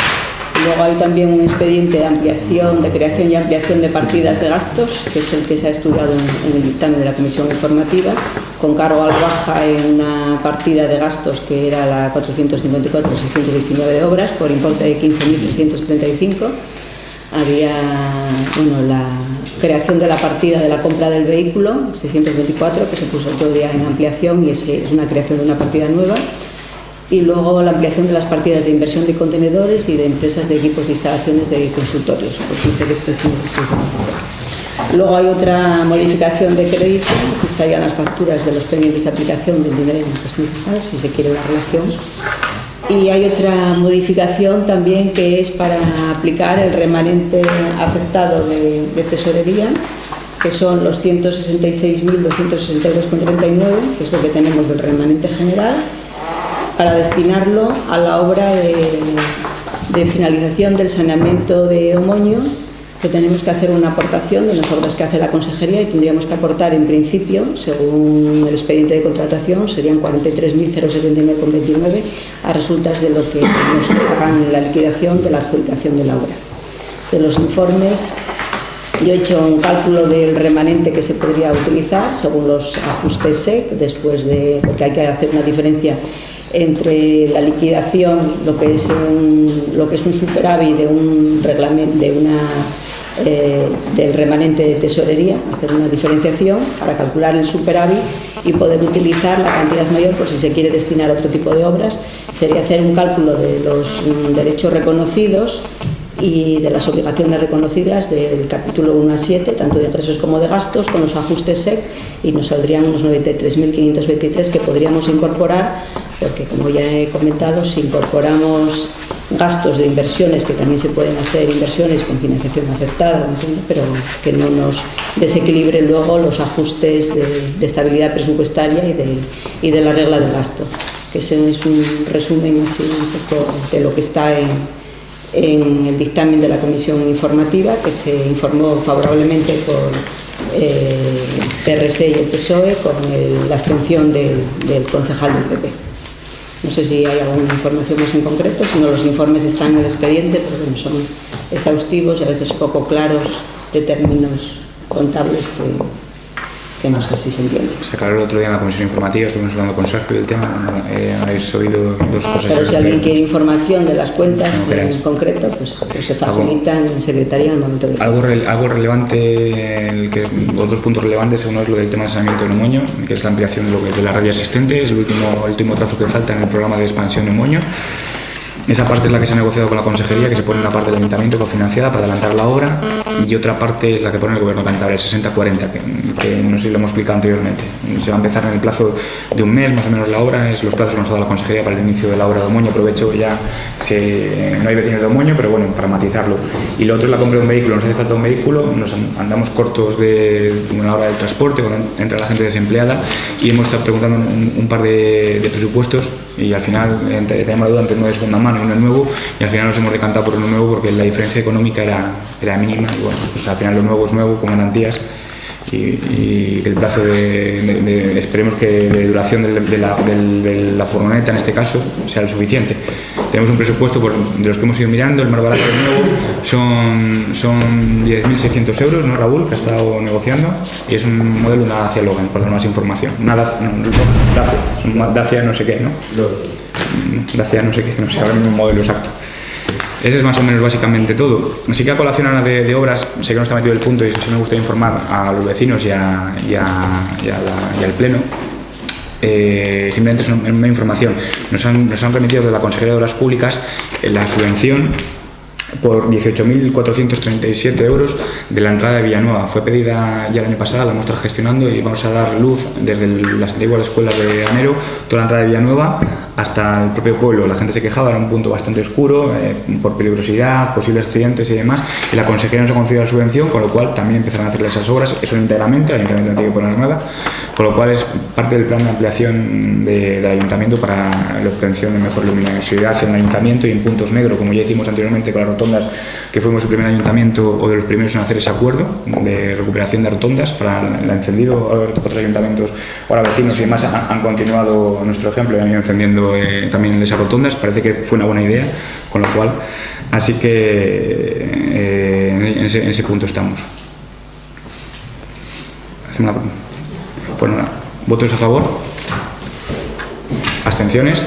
Luego hay también un expediente de ampliación, de creación y ampliación de partidas de gastos, que es el que se ha estudiado en el dictamen de la Comisión Informativa, con cargo al baja en una partida de gastos que era la 454.619 de obras, por importe de 15.335. Había la creación de la partida de la compra del vehículo, 624, que se puso otro día en ampliación y es una creación de una partida nueva. Y luego la ampliación de las partidas de inversión de contenedores y de empresas de equipos de instalaciones de consultorios. Luego hay otra modificación de crédito, que estarían las facturas de los pendientes de aplicación del dinero municipal, si se quiere la relación. Y hay otra modificación también que es para aplicar el remanente afectado de tesorería, que son los 166.262,39, que es lo que tenemos del remanente general, para destinarlo a la obra de finalización del saneamiento de Omoño, que tenemos que hacer una aportación de las obras que hace la Consejería y tendríamos que aportar en principio, según el expediente de contratación, serían 43.079,29 a resultas de lo que nos pagan en la liquidación de la adjudicación de la obra. De los informes, yo he hecho un cálculo del remanente que se podría utilizar según los ajustes SEC, porque hay que hacer una diferencia entre la liquidación, lo que es un superávit de un reglamento, del remanente de tesorería, hacer una diferenciación para calcular el superávit y poder utilizar la cantidad mayor por si se quiere destinar a otro tipo de obras. Sería hacer un cálculo de los derechos reconocidos y de las obligaciones reconocidas del capítulo 1 a 7, tanto de ingresos como de gastos, con los ajustes SEC, y nos saldrían unos 93.523 que podríamos incorporar, porque como ya he comentado, si incorporamos gastos de inversiones, que también se pueden hacer inversiones con financiación aceptada, pero que no nos desequilibren luego los ajustes de estabilidad presupuestaria y de la regla del gasto, que ese es un resumen así un poco de lo que está en el dictamen de la Comisión Informativa, que se informó favorablemente por PRC y el PSOE, con la abstención del concejal del PP. No sé si hay alguna información más en concreto, si no, los informes están en el expediente, pero bueno, son exhaustivos y a veces poco claros de términos contables que no sé si se entiende. Se aclaró el otro día en la Comisión Informativa, estuvimos hablando con Sergio del tema, habéis oído dos cosas. Pero si alguien quiere información de las cuentas en concreto, pues se facilitan en secretaría en el momento de... Algo relevante, los dos puntos relevantes, uno es lo del tema de saneamiento de Omoño, que es la ampliación de la red existente, es el último trazo que falta en el programa de expansión de Omoño. Esa parte es la que se ha negociado con la Consejería, que se pone en la parte del Ayuntamiento cofinanciada para adelantar la obra, y otra parte es la que pone el Gobierno Cantabria, el 60-40, que no sé si lo hemos explicado anteriormente. Se va a empezar en el plazo de un mes, más o menos, la obra, es los plazos que nos ha dado la Consejería para el inicio de la obra de Omoño. Aprovecho ya, no hay vecinos de Omoño, pero bueno, para matizarlo. Y lo otro es la compra de un vehículo, nos hace falta un vehículo, nos andamos cortos de una hora del transporte, cuando entra la gente desempleada, y hemos estado preguntando un par de presupuestos, y al final tenemos la duda entre uno de segunda mano y uno nuevo, y al final nos hemos decantado por uno nuevo porque la diferencia económica era mínima, y bueno, pues al final lo nuevo es nuevo, con garantías, y que el plazo esperemos que de duración de la furgoneta en este caso sea lo suficiente. Tenemos un presupuesto de los que hemos ido mirando, el más barato de nuevo son 10.600 euros, ¿no, Raúl? Que ha estado negociando, y es un modelo, una Dacia Logan, por dar más información. Dacia no sé qué, ¿no? Dacia no sé qué, que no sé ahora mismo un modelo exacto. Ese es más o menos básicamente todo. Así que a colación ahora de obras, sé que no está metido el punto y sí me gustaría informar a los vecinos y al Pleno. Simplemente es una información. Nos han remitido de la Consejería de Obras Públicas la subvención por 18.437 euros de la entrada de Villanueva. Fue pedida ya el año pasado, la hemos estado gestionando y vamos a dar luz desde las antiguas escuelas de Anero, toda la entrada de Villanueva hasta el propio pueblo. La gente se quejaba, era un punto bastante oscuro por peligrosidad, posibles accidentes y demás, y la consejería nos ha concedido la subvención, con lo cual también empezarán a hacer esas obras. Eso íntegramente, el ayuntamiento no tiene que poner nada, con lo cual es parte del plan de ampliación del ayuntamiento para la obtención de mejor luminosidad en el ayuntamiento y en puntos negros, como ya hicimos anteriormente con las rotondas, que fuimos el primer ayuntamiento o de los primeros en hacer ese acuerdo de recuperación de rotondas para el encendido. Otros ayuntamientos, ahora vecinos y demás, han continuado nuestro ejemplo y han ido encendiendo también esas rotondas. Parece que fue una buena idea, con lo cual, así que en ese punto estamos. Bueno, ¿votos a favor? ¿Abstenciones?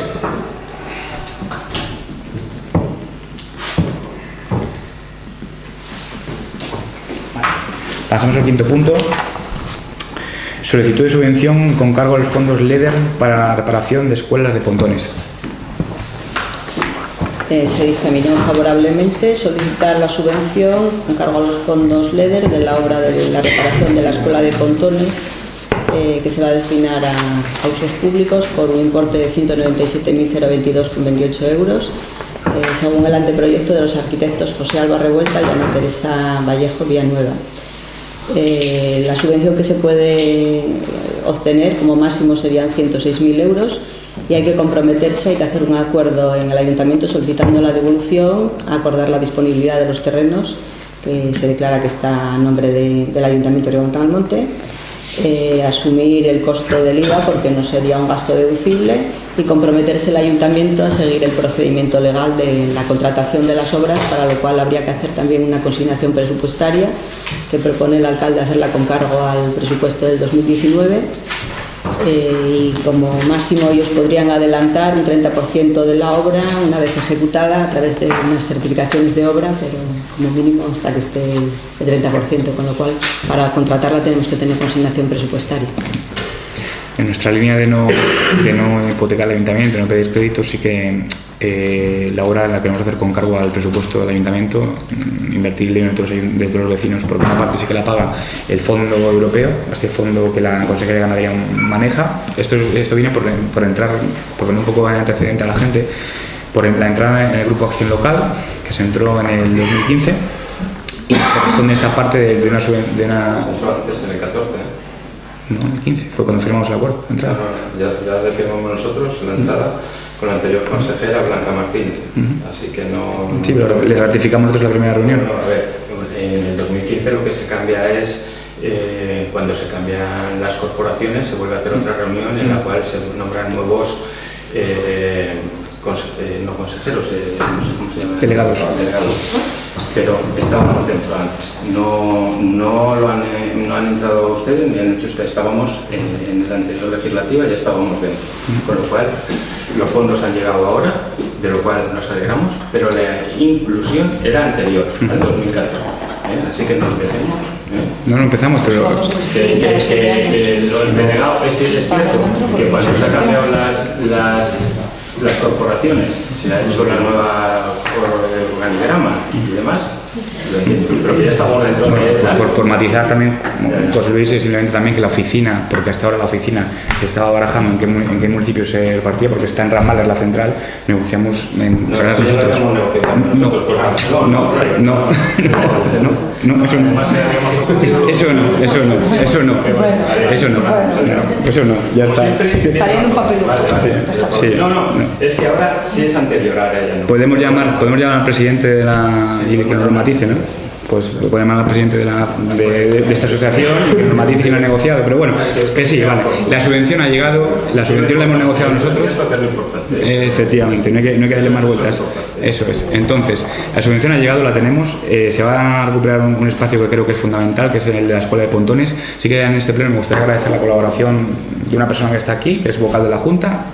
Pasamos al quinto punto. Solicitud de subvención con cargo a los fondos LEDER para la reparación de escuelas de pontones. Se dictaminó favorablemente solicitar la subvención con cargo a los fondos LEDER de la obra de la reparación de la escuela de pontones, que se va a destinar a usos públicos por un importe de 197.022,28 euros, según el anteproyecto de los arquitectos José Alba Revuelta y Ana Teresa Vallejo Villanueva. La subvención que se puede obtener como máximo serían 106.000 euros y hay que comprometerse, hay que hacer un acuerdo en el ayuntamiento solicitando la devolución, acordar la disponibilidad de los terrenos, que se declara que está a nombre del ayuntamiento de Montalmonte, asumir el costo del IVA porque no sería un gasto deducible y comprometerse el ayuntamiento a seguir el procedimiento legal de la contratación de las obras, para lo cual habría que hacer también una consignación presupuestaria que propone el alcalde hacerla con cargo al presupuesto del 2019, y como máximo ellos podrían adelantar un 30% de la obra una vez ejecutada a través de unas certificaciones de obra, pero como mínimo hasta que esté el 30%, con lo cual para contratarla tenemos que tener consignación presupuestaria. En nuestra línea de no hipotecar al ayuntamiento, de no pedir créditos, sí que la obra la queremos hacer con cargo al presupuesto del ayuntamiento, invertir dinero de todos los vecinos, porque una parte sí que la paga el fondo europeo, este fondo que la Consejería de Ganadería maneja. Esto viene por entrar, por poner un poco de antecedente a la gente, por la entrada en el Grupo Acción Local, que se entró en el 2015, y corresponde esta parte de una subvención. Eso antes, en el 14. No, en el 15, fue cuando firmamos el acuerdo de entrada. Ya le firmamos nosotros la entrada con la anterior consejera Blanca Martínez, así que no... Sí, pero le ratificamos nosotros la primera reunión. No, a ver, en el 2015 lo que se cambia es, cuando se cambian las corporaciones, se vuelve a hacer otra reunión en la cual se nombran nuevos, no consejeros, no sé cómo se llama. Delegados. Pero estábamos dentro antes. No han entrado ustedes ni han hecho ustedes. Estábamos en la anterior legislativa, ya estábamos dentro. Con lo cual, los fondos han llegado ahora, de lo cual nos alegramos, pero la inclusión era anterior, al 2014. Así que no empecemos. No empezamos, pero... Lo delegado es cierto que cuando se han cambiado las corporaciones, se ha hecho la nueva organigrama y demás, pero que ya estamos dentro de... Por matizar también, José Luis, es simplemente también que la oficina, porque hasta ahora la oficina se estaba barajando en qué municipio se repartía, porque está en Ramales la central, negociamos en nosotros. Eso no, ya está. Estaría en un papel. Es que ahora sí es anterior, ahora ya no. Podemos llamar al presidente de y que nos lo matice, ¿no? pues le puedo llamar al presidente de esta asociación que nos matice que no ha negociado, pero bueno, que sí, vale. La subvención ha llegado, la subvención la hemos negociado nosotros. Efectivamente, no hay que darle más vueltas. Eso es. Entonces, la subvención ha llegado, la tenemos. Se va a recuperar un espacio que creo que es fundamental, que es el de la Escuela de Pontones. Sí que en este pleno me gustaría agradecer la colaboración de una persona que está aquí, que es vocal de la Junta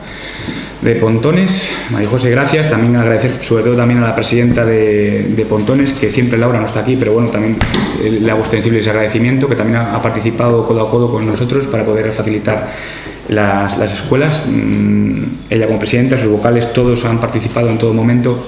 de Pontones, María José, gracias. También agradecer sobre todo también a la presidenta de Pontones, que siempre Laura no está aquí, pero bueno, también le hago extensible ese agradecimiento, que también ha participado codo a codo con nosotros para poder facilitar las escuelas. Ella como presidenta, sus vocales, todos han participado en todo momento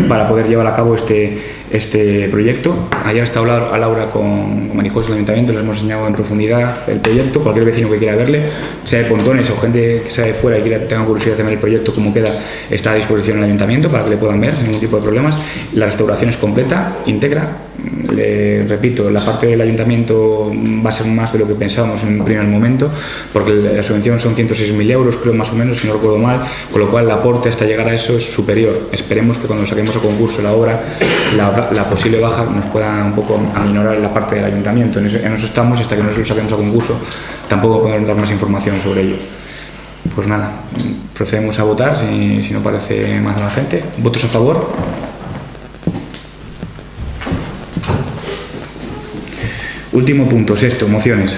para poder llevar a cabo este proyecto. Ayer ha estado Laura con María José en el Ayuntamiento, les hemos enseñado en profundidad el proyecto. Cualquier vecino que quiera verle, sea de Pontones o gente que sea de fuera y tenga curiosidad de ver el proyecto, cómo queda, está a disposición en el Ayuntamiento para que le puedan ver sin ningún tipo de problemas. La restauración es completa, íntegra. Le repito, la parte del Ayuntamiento va a ser más de lo que pensábamos en un primer momento, porque la subvención son 106.000 euros, creo, más o menos, si no recuerdo mal, con lo cual el aporte hasta llegar a eso es superior. Esperemos que cuando saquemos a concurso la obra, la posible baja nos pueda un poco aminorar la parte del Ayuntamiento. En eso estamos, y hasta que no lo saquemos a concurso tampoco podemos dar más información sobre ello. Pues nada, procedemos a votar si no parece más a la gente. ¿Votos a favor? Último punto, sexto, mociones.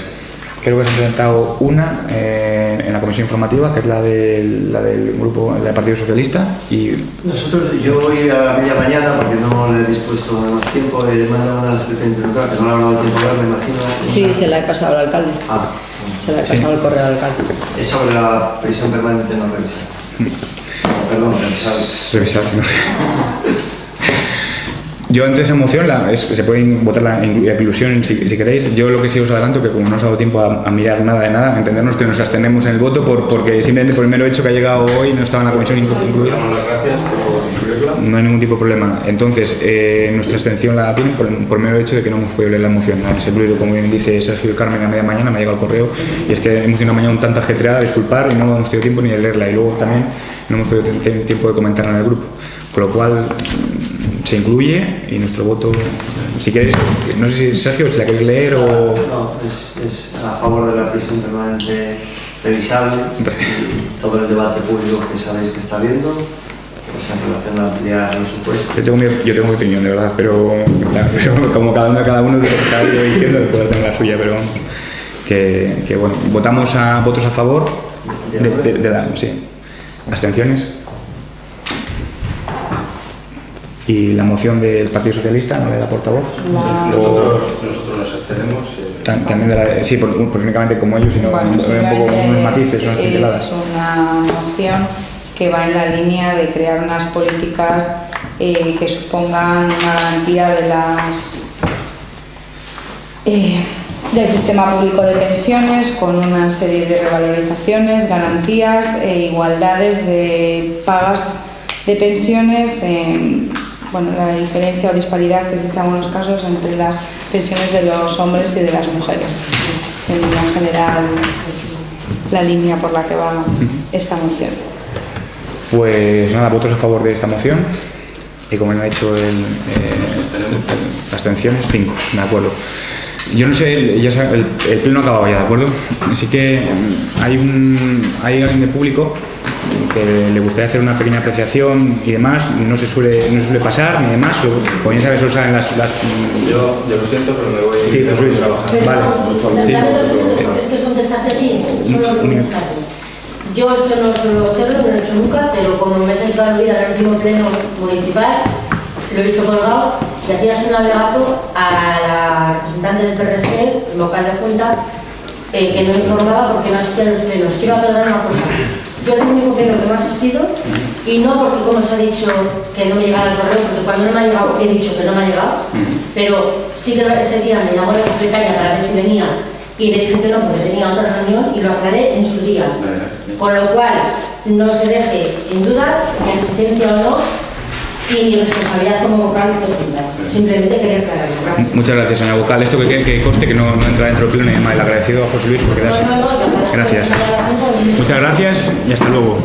Creo que se ha presentado una en la comisión informativa, que es la del grupo del Partido Socialista. Y yo voy a media mañana, porque no le he dispuesto más tiempo, he mandado una a la secretaria interior, que no le ha dado tiempo a ver, me imagino. Sí, se la he pasado al alcalde. Se la he pasado el correo al alcalde. Es sobre la prisión permanente no revisada. Perdón, revisar. Yo ante esa moción, se puede votar la inclusión si queréis. Yo lo que sí os adelanto, que como no os ha dado tiempo a mirar nada de nada, entendernos que nos abstenemos en el voto porque simplemente por el mero hecho que ha llegado hoy no estaba en la comisión incluida. No hay ningún tipo de problema. Entonces, nuestra abstención la tienen por el mero hecho de que no hemos podido leer la moción. No hemos incluido, como bien dice Sergio Carmen, a media mañana, me ha llegado el correo, y es que hemos tenido una mañana un tanto ajetreada, disculpar, y no hemos tenido tiempo ni de leerla, y luego también no hemos podido tener tiempo de comentarla en el grupo. Con lo cual, se incluye, y nuestro voto, si queréis, no sé si Sergio, si la queréis leer o... No, es a favor de la prisión permanente revisable, y todo el debate público que sabéis que está habiendo, pues en relación a ampliar los supuestos. Yo tengo mi opinión, de verdad, pero como cada uno de lo que está diciendo puede tener la suya, pero que bueno, votamos a votos a favor sí. ¿Abstenciones? ¿Y la moción del Partido Socialista, no le da portavoz? Nosotros nos abstenemos. También sí, pues únicamente como ellos, sino un poco unos matices, unas pinceladas. Es una moción que va en la línea de crear unas políticas que supongan una garantía del sistema público de pensiones, con una serie de revalorizaciones, garantías e igualdades de pagas de pensiones. Bueno, la diferencia o disparidad que existe en algunos casos entre las pensiones de los hombres y de las mujeres. Sería en general la línea por la que va esta moción. Pues nada, votos a favor de esta moción, y como me ha dicho las abstenciones, 5, de acuerdo. Yo no sé, ya el pleno ha acabado ya, ¿de acuerdo? Así que hay alguien de público que le gustaría hacer una pequeña apreciación y demás. No se suele pasar ni demás, o bien sabes, solo salen las... Yo lo siento, pero me voy a trabajar. Vale. Sí. Es que es contestarte a ti, solo un mensaje. Yo esto no suelo hacerlo, no lo he hecho nunca, pero como me he sentado en vida en el último pleno municipal, lo he visto colgado, le hacías un alegato a la representante del PRC, local de Junta, que no informaba porque no asistía a los plenos. Quiero aclarar una cosa. Yo es el único pleno que no he asistido, y no porque, como se ha dicho, que no me llegara el correo, porque cuando no me ha llegado, he dicho que no me ha llegado, pero sí que ese día me llamó la secretaria para ver si venía, y le dije que no porque tenía otra reunión, y lo aclaré en su día. Con lo cual, no se deje en dudas mi asistencia o no, y mi responsabilidad como vocal de Junta. Simplemente quería aclararlo. Gracias. Muchas gracias, señora vocal. Esto que conste que no entra dentro del pleno, y además el agradecido a José Luis por quedarse. Gracias. Muchas gracias y hasta luego.